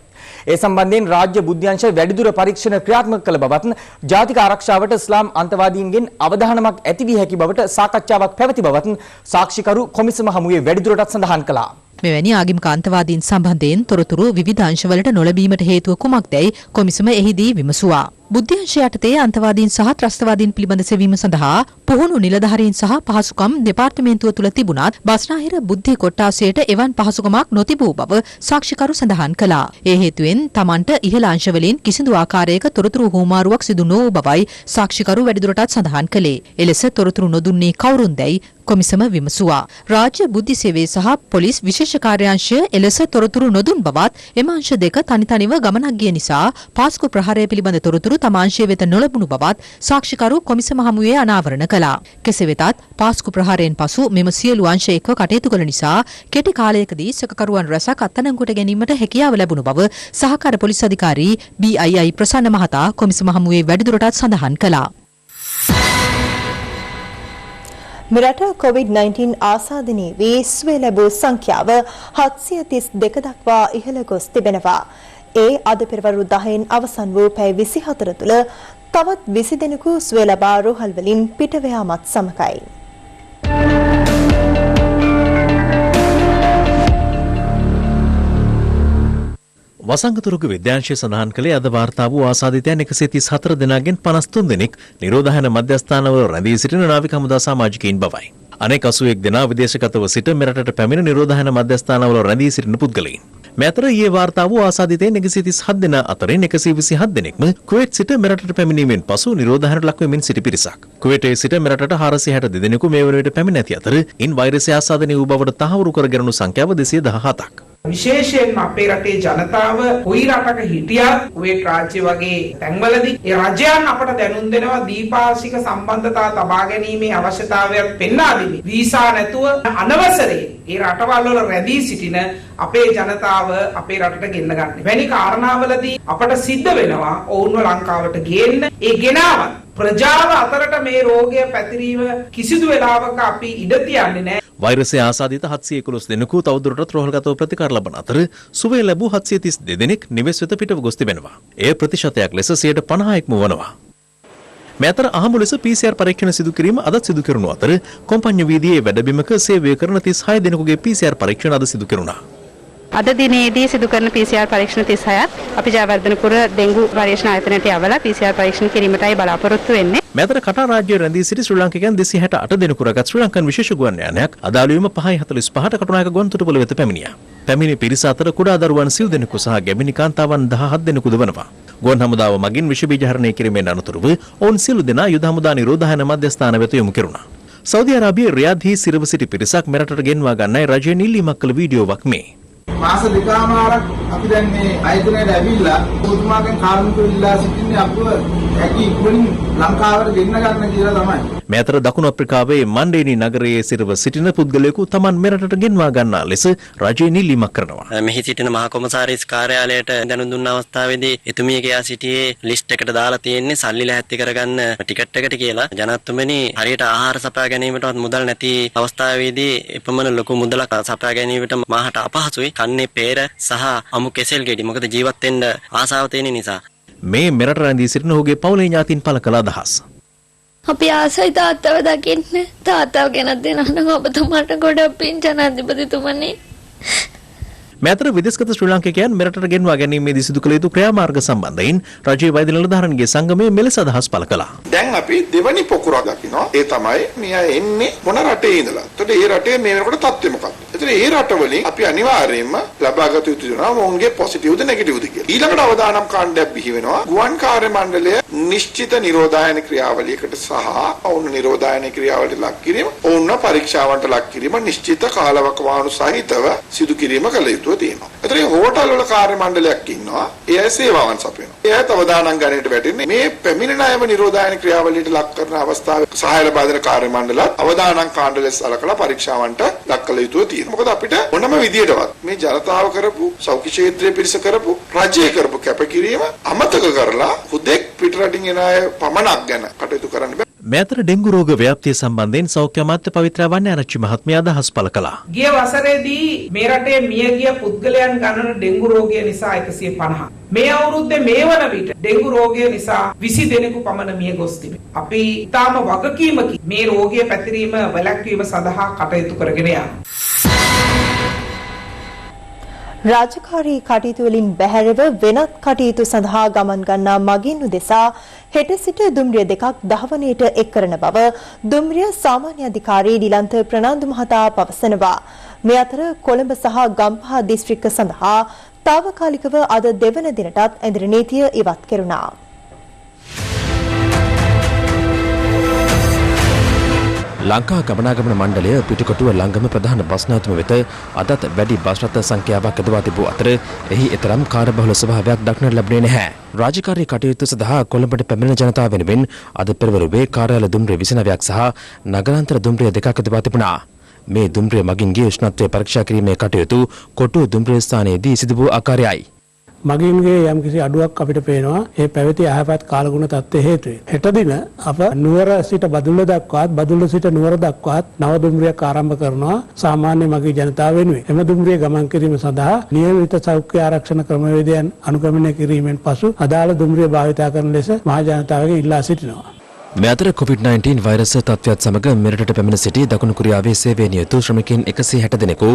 ඒ සම්බන්ධයෙන් රාජ්‍ය බුද්ධ්‍යංශ වැඩිදුර පරීක්ෂණ ක්‍රියාත්මක කළ බවත් ජාතික ආරක්ෂාවට ඉස්ලාම් අන්තවාදීන්ගෙන් අවධානමක් ඇති වී හැකි බවට සාකච්ඡාවක් පැවති බවත් සාක්ෂිකරු කොමිසම හමුවේ වැඩිදුරටත් සඳහන් කළා. මෙවැනි ආගමික අන්තවාදීන් සම්බන්ධයෙන් තොරතුරු විවිධ අංශවලට නොලැබීමට හේතුව කුමක්දයි කොමිසම එහිදී විමසුවා. බුද්ධ්‍යංශ යටතේ අන්තවාදීන් සහ ත්‍රස්තවාදීන් පිළිබඳ සෙවීම සඳහා පුහුණු නිලධාරීන් සහ පහසුකම් දෙපාර්තමේන්තුව තුළ තිබුණත් බස්නාහිර බුද්ධි කොට්ටාසයට එවන් පහසුකමක් නොතිබූ බව සාක්ෂිකරු සඳහන් කළා. ඒ හේතුවෙන් තමන්ට ඉහළ අංශවලින් කිසිදු ආකාරයක තොරතුරු හුවමාරුවක් සිදු නොවූ බවයි සාක්ෂිකරු වැඩිදුරටත් සඳහන් කළේ. එලෙස තොරතුරු නොදුන්නේ කවුරුන්දැයි කොමිසම විමසුවා. රාජ්‍ය බුද්ධි සේවයේ සහ පොලිස් විශේෂ කාර්යාංශය එලෙස තොරතුරු නොදුන් බවත් එම අංශ දෙක තනිතනිව ගමනක් ගිය නිසා පාස්කු ප්‍රහාරය පිළිබඳ තොරතුරු තම අංශය වෙත නොලැබුණු බවත් සාක්ෂිකරු කොමිසම හමුවේ අනාවරණ කළා. කෙසේ වෙතත් පාස්කු ප්‍රහාරයෙන් පසු මෙම සියලු අංශ එක්ව කටයුතු කළ නිසා කෙටි කාලයකදී සැකකරුවන් රැසක් අත්අඩංගුවට ගැනීමට හැකියාව ලැබුණු බව සහකාර පොලිස් අධිකාරී BII ප්‍රසන්න මහතා කොමිසම හමුවේ වැඩිදුරටත් සඳහන් කළා. මෙරට COVID-19 ආසාදනයේ වී සුවය ලැබූ සංඛ්‍යාව 732 දක්වා ඉහළ ගොස් තිබෙනවා. ඒ අද පෙරවරු 10න් අවසන් වූ පැය 24 තුළ තවත් 20 දෙනෙකු සුවය ලබා රෝහල් වලින් පිටව යාමත් සමගයි. වසංගතුරුක විද්‍යාංශය සඳහන් කළේ අද වාර්තා වූ ආසාදිතයන් 134 දෙනාගෙන් 53 දෙනෙක් නිරෝධායන මධ්‍යස්ථානවල රැඳී සිටින නාවික හමුදා සමාජිකයින් බවයි. අනෙක් 81 දෙනා විදේශගතව සිට මෙරටට පැමිණ නිරෝධායන මධ්‍යස්ථානවල රැඳී සිටින පුද්ගලයින්. මේ අතර ඊයේ වාර්තා වූ ආසාදිතයන් 137 දෙනා අතරින් 127 දෙනෙක්ම කුවේට් සිට මෙරටට පැමිණීමෙන් පසු නිරෝධායනට ලක් වෙමින් සිටි පිරිසක්. කුවේටේ සිට මෙරටට 462 දෙනෙකු මේ වන විට පැමිණ ඇති අතර ඉන් වෛරසය ආසාදනය වූ බවට තහවුරු කර ගැනුණු සංඛ්‍යාව 217ක්. විශේෂයෙන්ම අපේ රටේ ජනතාව කොයි රටක හිටියත් කුවේට් රාජ්‍ය වගේ තැන්වලදී ඒ රජයන් අපට දැනුම් දෙනවා දීපාසික සම්බන්ධතා තබා ගැනීමේ අවශ්‍යතාවයක් පෙන්වා දෙමි. වීසා නැතුව අනවසරේ ඒ රටවල් වල රැඳී සිටින අපේ ජනතාව අපේ රටට ගෙන්න ගන්න. වැනි කාරණාවලදී අපට සිද්ධ වෙනවා ඔවුන්ව ලංකාවට ගේන්න. ඒ ගෙනාවත් ප්‍රජාව අතරට මේ රෝගය පැතිරීම කිසිදු වෙලාවක අපි ඉඩ තියන්නේ නැහැ. වෛරසය ආසාදිත 711 දෙනෙකු තවදුරටත් රෝහල්ගතව ප්‍රතිකාර ලබන අතර සුවය ලැබූ 732 දෙනෙක් නිවෙස් වෙත පිටව ගොස් තිබෙනවා. එය ප්‍රතිශතයක් ලෙස 50%ක්ම වනවා. මේ අතර අහඹු ලෙස PCR පරීක්ෂණ සිදු කිරීම අදත් සිදු කරනු අතර කොම්පඤ්ඤ වීදියේ වැඩබිමක සේවය කරන 36 දෙනෙකුගේ PCR පරීක්ෂණ අද සිදු කෙරුණා. අද දිනේදී සිදු කරන PCR පරීක්ෂණ 36ක් අපි ජයවර්ධනපුර ඩෙන්ගු පරීක්ෂණ ආයතනයට යවලා PCR පරීක්ෂණ කිරීමටයි බලාපොරොත්තු වෙන්නේ. මේ අතර කටාර් රාජ්‍යයේ රැඳී සිටි ශ්‍රී ලාංකිකයන් 268 දෙනෙකු රැගත් ශ්‍රී ලංකන් විශේෂ ගුවන් යානයක් අදාළවීම 5:45ට කටුනායක ගුවන්තොටුපළ වෙත පැමිණියා. පැමිණි පිරිස අතර කුඩා දරුවන් සිව් දෙනෙකු සහ ගැමිණි කාන්තාවන් 17 දෙනෙකුද වනවා. ගුවන් හමුදාව මගින් විෂ බීජ හරණය කිරීමෙන් අනතුරුව ඔවුන් සියලු දෙනා යුද හමුදා නිරෝධායන මධ්‍යස්ථාන වෙත යොමු කෙරුණා. සෞදි අරාබියේ රියාද්හි සිරව සිටි පිරිසක් මෙරටට ගෙන්වා ගන්නයි රජයෙන් ඉල්ලීමක් කළ වීඩියෝවක් මේ. මාස දෙකමාරක් අපි දැන් මේ ආයතනයට ඇවිල්ලා ඔබතුමාගෙන් කාර්මිකව ඉල්ලා සිටින්නේ අපව ඇති ඉක්මනින් ලංකාවට ගෙන්න ගන්න කියලා තමයි. මේ අතර දකුණු අප්‍රිකාවේ මණ්ඩේනි නගරයේ සිටව සිටින පුද්ගලයෙකු Taman මෙරටට ගෙන්වා ගන්නා ලෙස රජයෙන් ඉල්ලීමක් කරනවා. මෙහි සිටින මහා කොමසාරිස් කාර්යාලයට දැනුම් දුන්න අවස්ථාවේදී එතුමිය කියා සිටියේ ලිස්ට් එකට දාලා තියෙන්නේ සල්ලි ලැහැත්ති කරගන්න ටිකට් එකට කියලා. ජනතුමනි හරියට ආහාර සපයා ගැනීමටවත් මුදල් නැති අවස්ථාවේදී එපමණ ලොකු මුදලක් සපයා ගැනීමට මාහට අපහසුයි. කන්නේ peer සහ අමු කෙසෙල් ගෙඩි. මොකද ජීවත් වෙන්න ආසාව තියෙන නිසා. මේ මෙරට රැඳී සිටින ඔහුගේ පවුලේ ඥාතීන් පළ කළ අදහස්. අපි ආසයි තාත්තව දකින්න. තාත්තව ගෙනත් දෙනවා නම් ඔබතුමාට ගොඩක් පින් ජනාධිපතිතුමනි. මේ අතර විදේශගත ශ්‍රී ලාංකිකයන් මෙරටට ගෙන්වා ගැනීමේදී සිදු කළ යුතු ක්‍රියාමාර්ග සම්බන්ධයෙන් රජයේ වෛද්‍ය නිලධාරීන්ගේ සංගමය මෙලෙස අදහස් පළ කළා. දැන් අපි දෙවනි පොකුරක් දකිනවා. ඒ තමයි මෙයා එන්නේ මොන රටේ ඉඳලා. එතකොට ඒ රටේ මේ වෙනකොට තත්ත්වය මොකක්ද? එතකොට ඒ රටවලින් අපි අනිවාර්යයෙන්ම ලබාගත යුතු වෙනවා මොවුන්ගේ පොසිටිව්ද නෙගටිව්ද කියලා. ඊළඟට අවදානම් කාණ්ඩයක් බිහි වෙනවා. ගුවන් කාර්ය මණ්ඩලය නිශ්චිත නිරෝධායන ක්‍රියාවලියකට සහ ඔවුන් නිරෝධායන ක්‍රියාවලට ලක් කිරීම, ඔවුන්ව පරීක්ෂාවන්ට ලක් කිරීම නිශ්චිත කාලවකවානු සහිතව සිදු කිරීම කළ යුතුව තියෙනවා. එතකොට මේ හෝටල් වල කාර්ය මණ්ඩලයක් ඉන්නවා. ඒ අය සේවාවන් සපයනවා. ඒ අය අවදානම් ගණයට වැටෙන්නේ මේ පැමිණෙන අයව නිරෝධායන ක්‍රියාවලියට ලක් කරන අවස්ථාවේ සහාය ලබා දෙන කාර්ය මණ්ඩලත් අවදානම් කාණ්ඩ ලෙස සලකලා පරීක්ෂාවන්ට ලක් කළ යුතුව තියෙනවා. මොකද අපිට මොනම විදියටවත් මේ ජනතාව කරපු සෞඛ්‍ය ක්ෂේත්‍රයේ පිරිස කරපු රජය කරපු කැපකිරීම අමතක කරලා හුදෙක් පිටරටින් එන අය පමණක් ගැන කටයුතු කරන්න බෑ. මේ අතර ඩෙංගු රෝග ව්‍යාප්තිය සම්බන්ධයෙන් සෞඛ්‍ය අමාත්‍ය පවිත්‍ර වන්නාරච්චි මහත්මිය අදහස් පළ කළා. ගිය වසරේදී මේ රටේ මියගිය පුද්ගලයන් ගණන ඩෙංගු රෝගය නිසා 150. මේ අවුරුද්දේ මේ වන විට ඩෙංගු රෝගය නිසා 20 දෙනෙකු පමණ මිය ගොස් තිබේ. අපි ඊටම වගකීමකින් මේ රෝගය පැතිරීම වැළැක්වීම සඳහා කටයුතු කරගෙන යනවා. රාජකාරී කටයුතු වලින් බැහැරව වෙනත් කටයුතු සඳහා ගමන් ගන්නා මගින් උදෙසා හෙට සිට දුම්රිය දෙකක් දහවනයට එක් කරන බව දුම්රිය සාමාන්‍ය අධිකාරී ඩිලන්ත ප්‍රනාන්දු මහතා පවසනවා. මේ අතර කොළඹ සහ ගම්පහ දිස්ත්‍රික්ක සඳහා තාවකාලිකව අද දෙවන දිනටත් ඇඳිරි නීතිය ඉවත් කෙරුණා. ලංකා ගමනාගමන මණ්ඩලය පිටකොටුව ළංගම ප්‍රධාන බස් නැවතුම වෙත අදත් වැඩි බස් රථ සංඛ්‍යාවක් යොදවා තිබූ අතර එහි එතරම් කාර්යබහුල ස්වභාවයක් දක්නට ලැබුණේ නැහැ. රාජකාරී කටයුතු සඳහා කොළඹට පැමිණෙන ජනතාව වෙනුවෙන් අද පෙරවරුවේ කාර්යාල දුම්රිය 29ක් සහ නගරාන්තර දුම්රිය 2ක් යොදවා තිබුණා. මේ දුම්රිය මගින්ගේ උෂ්ණත්වය පරීක්ෂා කිරීමේ කටයුතු කොටුව දුම්රිය ස්ථානයේදී සිදු වූ ආකාරයයි. මගින්ගේ යම්කිසි අඩුවක් අපිට පේනවා ඒ පැවති අයහපත් කාලගුණ තත්ත්වය හේතුවෙන්. හෙට දින අප නුවර සිට බදුල්ල දක්වාත් බදුල්ල සිට නුවර දක්වාත් නව දුම්රියක් ආරම්භ කරනවා සාමාන්‍ය මගී ජනතාව වෙනුවෙන්. එම දුම්රිය ගමන් කිරීම සඳහා නියමිත සෞඛ්‍ය ආරක්ෂණ ක්‍රමවේදයන් අනුගමනය කිරීමෙන් පසු අදාළ දුම්රිය භාවිතා කරන ලෙස මහ ජනතාවගේ ඉල්ලා සිටිනවා. මේ අතර COVID-19 වෛරස් තත්ත්වයත් සමග මෙරටට පැමිණ සිටි දකුණු කොරියාවේ සේවය නියුතු ශ්‍රමිකයන් 160 දෙනෙකු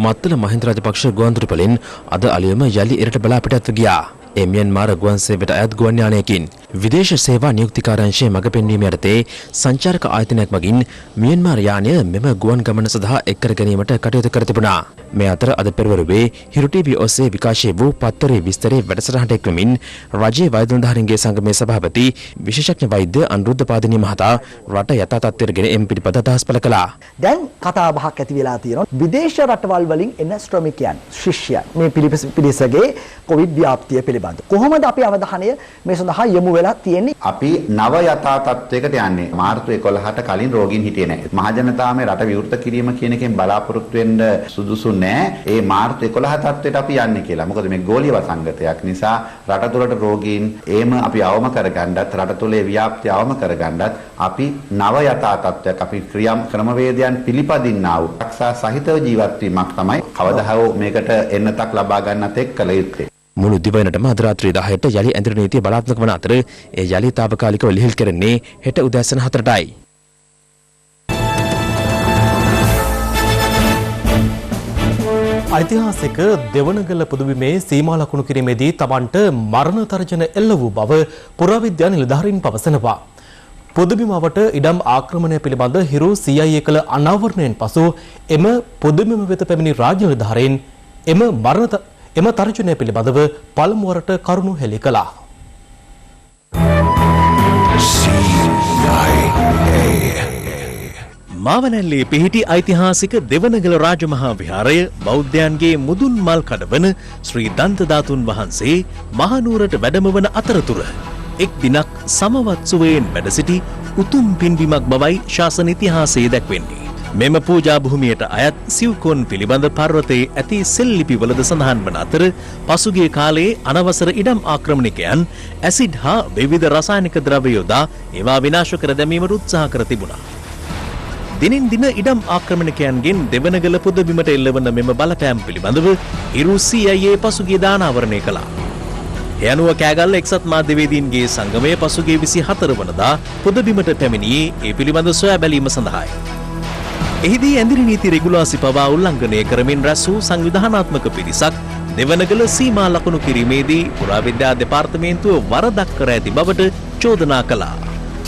මත්තල මහින්ද රාජපක්ෂ ගුවන්තොටුපළින් අද අලුයම යලි එරට බලා පිටත්ව ගියා. ඒ මියන්මාර ගුවන් සේවයට අයත් ගුවන් යානයකින් විදේශ සේවා නියුක්තිකාරංශයේ මඟ පෙන්වීම යටතේ සංචාරක ආයතනයක් මගින් මියන්මාර යානය මෙම ගුවන් ගමන සඳහා එක් කර ගැනීමට කටයුතු කර තිබුණා. මේ අතර අද පෙරවරුවේ හිරු ටීවී ඔස්සේ විකාශය වූ පත්තරේ විස්තරේ වැඩසටහනට එක්වමින් රජයේ වෛද්‍ය නිලධාරීන්ගේ සංගමේ සභාපති විශේෂඥ වෛද්‍ය අනුරුද්ධ පාදිනී මහතා රට යථා තත්ත්වයට ගෙන එම් පිටිපත අදහස් පළ කළා. දැන් කතා බහක් ඇති වෙලා තියෙනවා. විදේශ රටවල් වලින් එන ශ්‍රමිකයන් ශිෂ්‍යයන් මේ පිරිසගේ කොවිඩ් ව්‍යාප්තිය පිළිබඳ කොහොමද අපි අවධානය මේ සඳහා යොමු වෙලා තියෙන්නේ? අපි නව යථා තත්ත්වයකට යන්නේ. මාර්තු 11ට කලින් රෝගීන් හිටියේ නැහැ. මහ ජනතාව මේ රට විවෘත කිරීම කියන එකෙන් බලාපොරොත්තු වෙන්න සුදුසු නැහැ. ඒ මාර්තු 11 තත්ත්වයට අපි යන්නේ කියලා. මොකද මේ ගෝලීය වසංගතයක් නිසා රට තුළට රෝගීන් ඒම අපි අවම කරගන්නත් රට තුළේ ව්‍යාප්තිය අවම කරගන්නත් අපි නව යථා තත්ත්වයක් අපි ක්‍රමවේදයන් පිළිපදින්නා වූ ආරක්ෂා සහිතව ජීවත් වීමක් තමයි කවදා හෝ මේකට එන්නතක් ලබා ගන්නත් එක් කළ යුත්තේ. මුළු දිවයිනටම අද රාත්‍රී 10ට යලි ඇඳිරි නීතිය බලාත්මක වන අතර ඒ යලි తాවකාලිකව ලිහිල් කරන්නේ හෙට උදෑසන 4ටයි. ඓතිහාසික දෙවනගල පුදුබිමේ සීමා ලකුණු කිරීමේදී තමන්ට මරණ තර්ජන එල්ල වූ බව පුරාවිද්‍යා නිලධාරීන් පවසනවා. පුදුබිමවට ඉඩම් ආක්‍රමණය පිළිබඳ හිරු CIA කළ අනාවරණයෙන් පසු එම පුදුබිම වෙත පැමිණි රාජ්‍ය නිලධාරීන් එම තර්ජනය පිළිබඳව පළමු වරට කරුණු හෙළි කළා. මාවනැල්ලේ පිහිටි ඓතිහාසික දෙවනගල රාජමහා විහාරය බෞද්ධයන්ගේ මුදුන් මල් කඩවන ශ්‍රී දන්ත ධාතුන් වහන්සේ මහනුවරට වැඩම වන අතරතුර එක් දිනක් සමවත් සුවයෙන් වැඩ සිටි උතුම් පින්බිමක් බවයි ශාසන ඉතිහාසයේ දැක්වෙන්නේ. මෙම පූජා භූමියට අයත් සිව්කොන් පිළිබඳ පර්වතයේ ඇති සෙල්ලිපිවලද සඳහන් වන අතර පසුගිය කාලයේ අනවසර ඉඩම් ආක්‍රමණිකයන් ඇසිඩ් හා විවිධ රසායනික ද්‍රව්‍ය යොදා ඒවා විනාශ කර දැමීමට උත්සාහ කර තිබුණා. දිනින් දින ඉඩම් ආක්‍රමණිකයන්ගෙන් දෙවනගල පුදබිමට එල්ලවන මෙම බලපෑම් පිළිබඳව හිරු CIA පසුගිය දානාවරණය කළා. ඒ අනුව කෑගල්ල එක්සත් මාධ්‍යවේදීන්ගේ සංගමය පසුගිය 24 වනදා පුදබිමට පැමිණියේ ඒ පිළිබඳ සොයා බැලීම සඳහායි. එහිදී ඇඳිරි නීති රෙගුලාසි පවා උල්ලංඝනය කරමින් රැස් වූ සංවිධානාත්මක පිරිසක් දෙවනගල සීමා ලකුණු කිරීමේදී පුරාවිද්‍යා දෙපාර්තමේන්තුව වරදක් කර ඇති බවට චෝදනා කළා.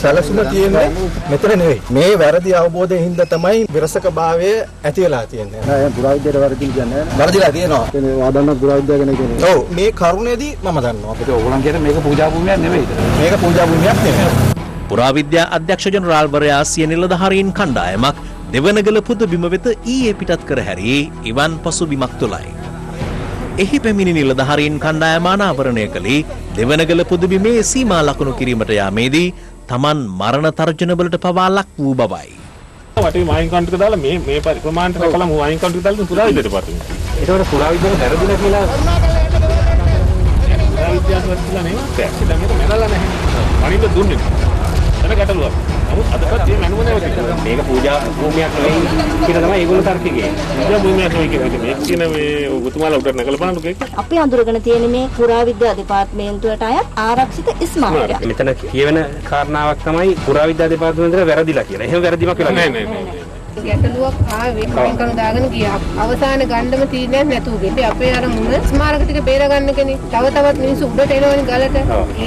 සැලසුම තියෙන්නේ මෙතන නෙවෙයි. මේ වැරදි අවබෝධයෙන් හින්දා තමයි විරසක භාවය ඇති වෙලා තියෙන්නේ. නෑ පුරාවිද්‍යාවට වැරදි කියන්නේ නෑ. වැරදිලා තියෙනවා. ඒ වාදන්න පුරාවිද්‍යාව ගැන කියන්නේ. ඔව් මේ කරුණේදී මම දන්නවා. අපිට ඕගොල්ලන් කියන්නේ මේක පූජා භූමියක් නෙවෙයි. මේක පූජා භූමියක් නෙවෙයි. පුරාවිද්‍යා අධ්‍යක්ෂ ජනරාල්වරයා සිය නිලධාරීන් කණ්ඩායමක් දෙවනගල පුදබිම වෙත ඊයේ පිටත් කර හැරියේ ඉවන් පසුබිමක් තුළයි. එහි පැමිණි නිලධාරීන් කණ්ඩායම අනාවරණය කළේ දෙවනගල පුදබිමේ සීමා ලකුණු කිරීමට යාමේදී තමන් මරණ තර්ජනවලට පවා ලක් වූ බවයි. වටේ වයින් කවුන්ට් එක දාලා මේ ප්‍රමාණයට රැකලා වයින් කවුන්ට් එක දාලා පුරාවිද්‍යාවට පාටිමු. ඒතකොට පුරාවිද්‍යාව වැරදිලා කියලා පුරාවිද්‍යාවට වැරදිලා නෙවෙයි. ටැක්සි ළඟට මැනලා නැහැ. අනිත් දුන්නේ. එතන ගැටලුවක්. නමුත් අදපත් මේ මැනුම නැවතිලා. මේක පූජා භූමියක් නෙවෙයි කියලා තමයි ඒගොල්ලෝ තර්කය කියන්නේ. පූජා භූමියක් නෙවෙයි කියන්නේ මේක කියන මේ ඔබතුමාලා උඩට නැගලා බලන්නකෝ ඒක. අපි අඳුරගෙන තියෙන මේ පුරාවිද්‍යා දෙපාර්තමේන්තුවට අයත් ආරක්ෂිත ස්මාරකයක්. මෙතන කියවෙන කාරණාවක් තමයි පුරාවිද්‍යා දෙපාර්තමේන්තුවේ වැරදිලා කියලා. එහෙම වැරදිමක් වෙලා නෑ. ගැටලුවක් ආවේ වයින් කණු දාගෙන ගියා. අවසාන ගණ්ඩම තීරණයක් නැතුව ගෙඩි අපේ අර මුණ ස්මාරක ටික බේර ගන්න කෙනෙක්. තවත් මිනිස්සු උඩට එනවනේ ගලට.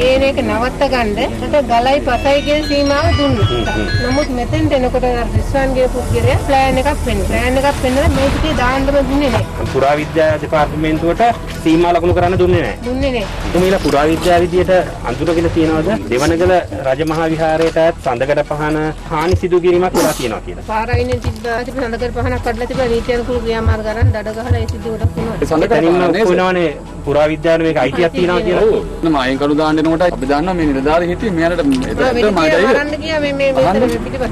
ඒන එක නවත්ත ගන්න ඊට ගලයි පසයි කියන සීමාව දුන්නා. නමුත් මෙතෙන්ට එනකොට අර රිස්වාන්ගේ පුද්ගලයා ප්ලෑන් එකක් පෙන්නලා මේ ටිකේ දාන්නම දුන්නේ නැහැ. පුරාවිද්‍යා දෙපාර්තමේන්තුවට සීමා ලකුණු කරන්න දුන්නේ නැහැ. දුන්නේ නැහැ. තුමීලා පුරාවිද්‍යා විදියට අඳුරගෙන තියනවාද දෙවනගල රජමහා විහාරයටත් සඳකඩ පහන හානි සිදු කිරීමක් වෙලා තියෙනවා කියලා. පාරයිනේ තිබ්බා සඳකඩ පහනක් කඩලා තිබ්බා නීති අනුකූල ක්‍රියාමාර්ග ගන්න දඩ ගහලා ඒ සිද්ධි ගොඩක් වුණා. සඳකඩ පහනේ පුරාවිද්‍යාවේ මේක අයිතියක් තියෙනවා කියලා. මම අයින් කරු දාන්න එනකොට අපි දන්නවා මේ නිලධාරී හිටියේ මෙයාට එතන මඩයි. වරන්න ගියා මේ පිටිපස්සේ.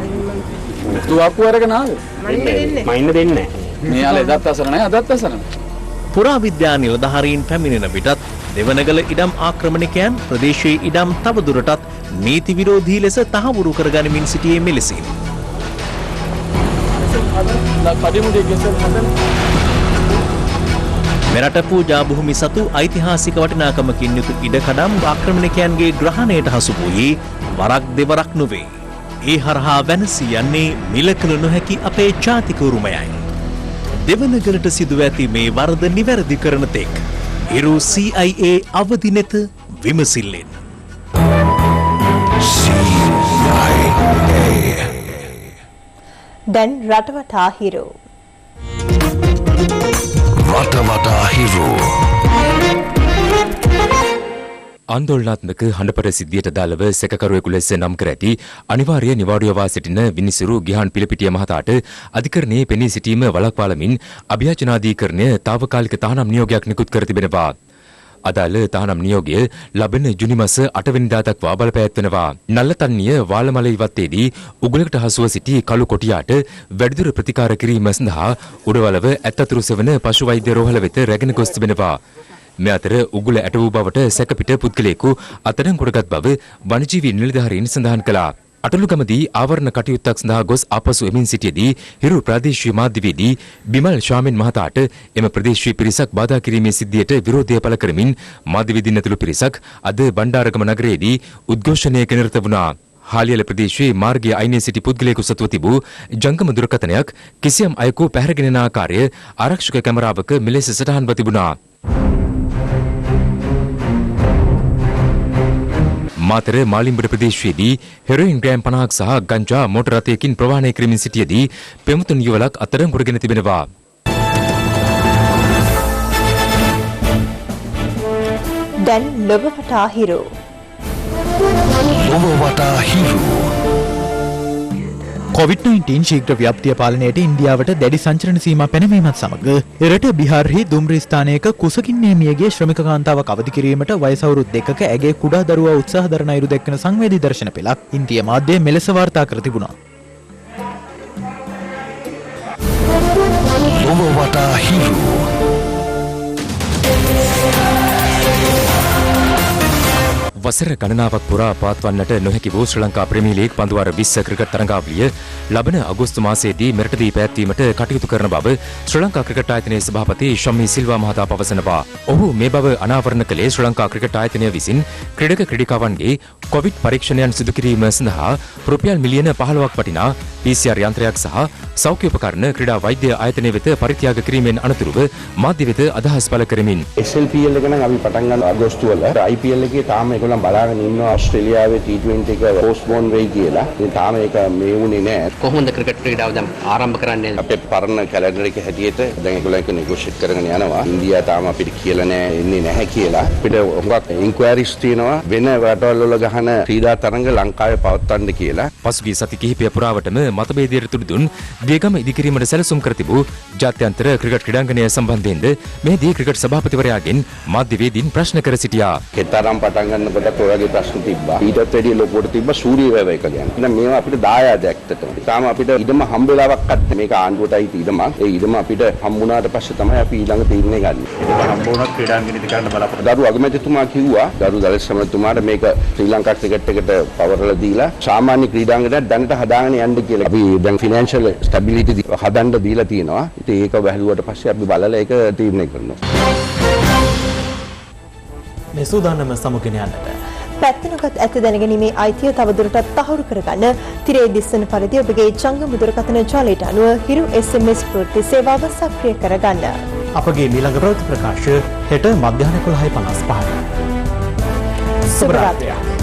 තුවක්කු අරගෙන ආවේ. මයින්න දෙන්නේ. මෙයාලා එදත් අසරණයි අදත් අසරණයි. පුරාවිද්‍යා නිලධාරීන් පැමිණෙන විටත් දෙවනගල ඉඩම් ආක්‍රමණිකයන් ප්‍රදේශයේ ඉඩම් තවදුරටත් නීති විරෝධී ලෙස තහවුරු කරගනිමින් සිටියේ මෙලෙසින්. මෙරට පූජා භූමි සතු ඓතිහාසික වටිනාකමකින් යුතු ඉඩකඩම් ආක්‍රමණිකයන්ගේ ග්‍රහණයට හසු වූයේ වරක් දෙවරක් නොවේ. ඒ හරහා වෙනසී යන්නේ මිලකල නොහැකි අපේ ජාතික උරුමයයි. දෙවනගලට සිදුව ඇති මේ වරද නිවැරදි කරන තෙක් ඉරු CIA අවදි නැත විමසිල්ලෙන්. දැන් රටවටා හිරු. රටවටා හිරු. ආන්දෝලනාත්මක හඬපර සිද්ධියට දාලව සැකකරුවෙකු ලෙස නම් කර ඇති අනිවාර්ය නිවාඩුවවා සිටින විනිසුරු ගිහාන් පිළිපිටිය මහතාට අධිකරණයේ පෙනී සිටීම වළක්වාලමින් අභියාචනාධිකරණය තාවකාලික තහනම් නියෝගයක් නිකුත් කර තිබෙනවා. අදාළ තහනම් නියෝගය ලබන ජුනි මාස 8 වෙනිදා දක්වා බලපෑත්වෙනවා. නල්ලතන්නිය වාලමල ඉවත්තේදී උගලකට හසුව සිටි කළු කොටියාට වැඩිදුර ප්‍රතිකාර කිරීම සඳහා උඩවලව ඇත්තතුරු සෙවන පශු වෛද්‍ය රෝහල වෙත රැගෙන ගොස් තිබෙනවා. මේ අතර උගුල ඇට වූ බවට සැකපිට පුද්ගලයෙකු අත්අඩංගුවටගත් බව වනජීවී නිලධාරීන් සඳහන් කළා. අටලුගමදී ආවරණ කටයුත්තක් සඳහා ගොස් ආපසු එමින් සිටියේදී හිරු ප්‍රාදේශීය මාධ්‍යවේදී බිමල් ශාමින් මහතාට එම ප්‍රදේශීය පිරිසක් බාධා කිරීමේ සිද්ධියට විරෝධය පළ කරමින් මාධ්‍යවේදීන් ඇතුළු පිරිසක් අද බණ්ඩාරගම නගරයේදී උද්ඝෝෂණයක නිරත වුණා. හාලියල ප්‍රදේශයේ මාර්ගයේ අයිනේ සිටි පුද්ගලයෙකු සතුව තිබූ ජංගම දුරකථනයක් කිසියම් අයෙකු පැහැරගෙන යන ආකාරය ආරක්ෂක කැමරාවක මෙලෙස සටහන්ව තිබුණා. මාතර මාලිම්බඩ ප්‍රදේශයේදී හෙරොයින් ග්‍රෑම් 50ක් සහ ගංජා මෝටර රථයකින් ප්‍රවාහනය කරමින් සිටියේදී පෙමුතුන් යුවලක් අත්අඩංගුවටගෙන තිබෙනවා. දැන් ලොව වටා හිරු. ලොව වටා හිරු. COVID-19 ශීඝ්‍ර ව්‍යාප්තිය පාලනයට ඉන්දියාවට දැඩි සංචරණ සීමා පැනවීමත් සමග එරට බිහාර්හි දුම්රිය ස්ථානයක කුසකින්නේ මියගිය ශ්‍රමික කාන්තාවක් අවදි කිරීමට වයස අවුරුදු 2ක ඇගේ කුඩා දරුවා උත්සාහ දරන අයුරු දැක්වෙන සංවේදී දර්ශන පෙළක් ඉන්දියා මාධ්‍ය මෙලෙස වාර්තා කර තිබුණා. ලොව වටා හිරු. වසර ගණනාවක් පුරා පවත්වන්නට නොහැකි වූ ශ්‍රී ලංකා ප්‍රීමියර් ලීග් පන්දුවාර 20 ක්‍රිකට් තරඟාවලිය ලබන අගෝස්තු මාසයේදී මෙරටදී පැවැත්වීමට කටයුතු කරන බව ශ්‍රී ලංකා ක්‍රිකට් ආයතනයේ සභාපති ශම්මී සිල්වා මහතා පවසනවා. ඔහු මේ බව අනාවරණ කළේ ශ්‍රී ලංකා ක්‍රිකට් ආයතනය විසින් ක්‍රීඩක ක්‍රීඩිකාවන්ගේ කොවිඩ් පරීක්ෂණයන් සිදු කිරීම සඳහා රුපියල් මිලියන 15ක් වටිනා PCR යන්ත්‍රයක් සහ සෞඛ්‍ය උපකරණ ක්‍රීඩා වෛද්‍ය ආයතනය වෙත පරිත්‍යාග කිරීමෙන් අනතුරුව මාධ්‍ය වෙත අදහස් පළ කරමින් SLPL එක නම් අපි පටන් ගන්න අගෝස්තු වල IPL එකේ තාම ඒගොල්ලන් බලාගෙන ඉන්නවා ඕස්ට්‍රේලියාවේ T20 එක පෝස්ට්පෝන් වෙයි කියලා. ඉතින් තාම ඒක මේ වුණේ නැහැ. කොහොමද ක්‍රිකට් ක්‍රීඩාව දැන් ආරම්භ කරන්නේ? අපේ පරණ කැලෙන්ඩර් එක හැටියට දැන් ඒගොල්ලන් ඒක නෙගොෂিয়েට් කරගෙන යනවා. ඉන්දියා තාම අපිට කියලා ඉන්නේ නැහැ කියලා. අපිට හුඟක් ඉන්ක්වයරිස් තියෙනවා වෙන රටවල් වල ගහන ක්‍රීඩා තරඟ ලංකාවේ පවත්වන්න කියලා. පසුගිය සති කිහිපය පුරාවටම මතභේදයට තුඩු දුන් වියගම ඉදිකිරීමට සැලසුම් කර තිබූ ජාත්‍යන්තර ක්‍රිකට් ක්‍රීඩාංගණය සම්බන්ධයෙන්ද මෙහිදී ක්‍රිකට් සභාපතිවරයාගෙන් මාධ්‍යවේදීන් ප්‍රශ්න කර සිටියා. කෙතරම් පටන් ගන්නකොට ඔය වගේ ප්‍රශ්න තිබ්බා. ඊටත් වැඩි ලොකුවට තිබ්බා සූර්ය වැව එක ගැන. දැන් මේවා අපිට දායාදයක් ඇත්තටම. තාම අපිට ඉඩම හම්බෙලාවක් අත් මේක ආණ්ඩුවටයි ඉඩමක්. ඒ ඉඩම අපිට හම්බුණාට පස්සේ තමයි අපි ඊළඟ තීරණය ගන්න. ඒක හම්බුණා ක්‍රීඩාංගණයට කරන්න බලාපොරොත්තු. දරු අගමැතිතුමා කිව්වා දරු දලස් සමතුමාට මේක ශ්‍රී ලංකා ක්‍රිකට් එකට පවරලා දීලා සාමාන්‍ය ක්‍රීඩාංගණයක් දැනට හදාගෙන යන්න කියලා. අපි දැන් ෆිනෑන්ෂල් ස්ටැබිලිටි හදන්න දීලා තියෙනවා. ඉතින් ඒක වැළුවට පස්සේ අපි බලලා ඒක තීරණය කරනවා. මේ සූදානම සමුගෙන යන්නට පැත්තනගත් ඇත දැනගැනීමේ අයිතිය තවදුරටත් තහවුරු කරගන්න තිරේ දිස්සන පරිදි ඔබගේ ජංගම දුරකථන ජාලයට අනුව හිරු SMS ප්‍රවෘත්ති සේවාව සක්‍රිය කරගන්න. අපගේ ඊළඟ ප්‍රවෘත්ති ප්‍රකාශය හෙට මධ්‍යහන 11:55ට. සුබ රාත්‍රියක්.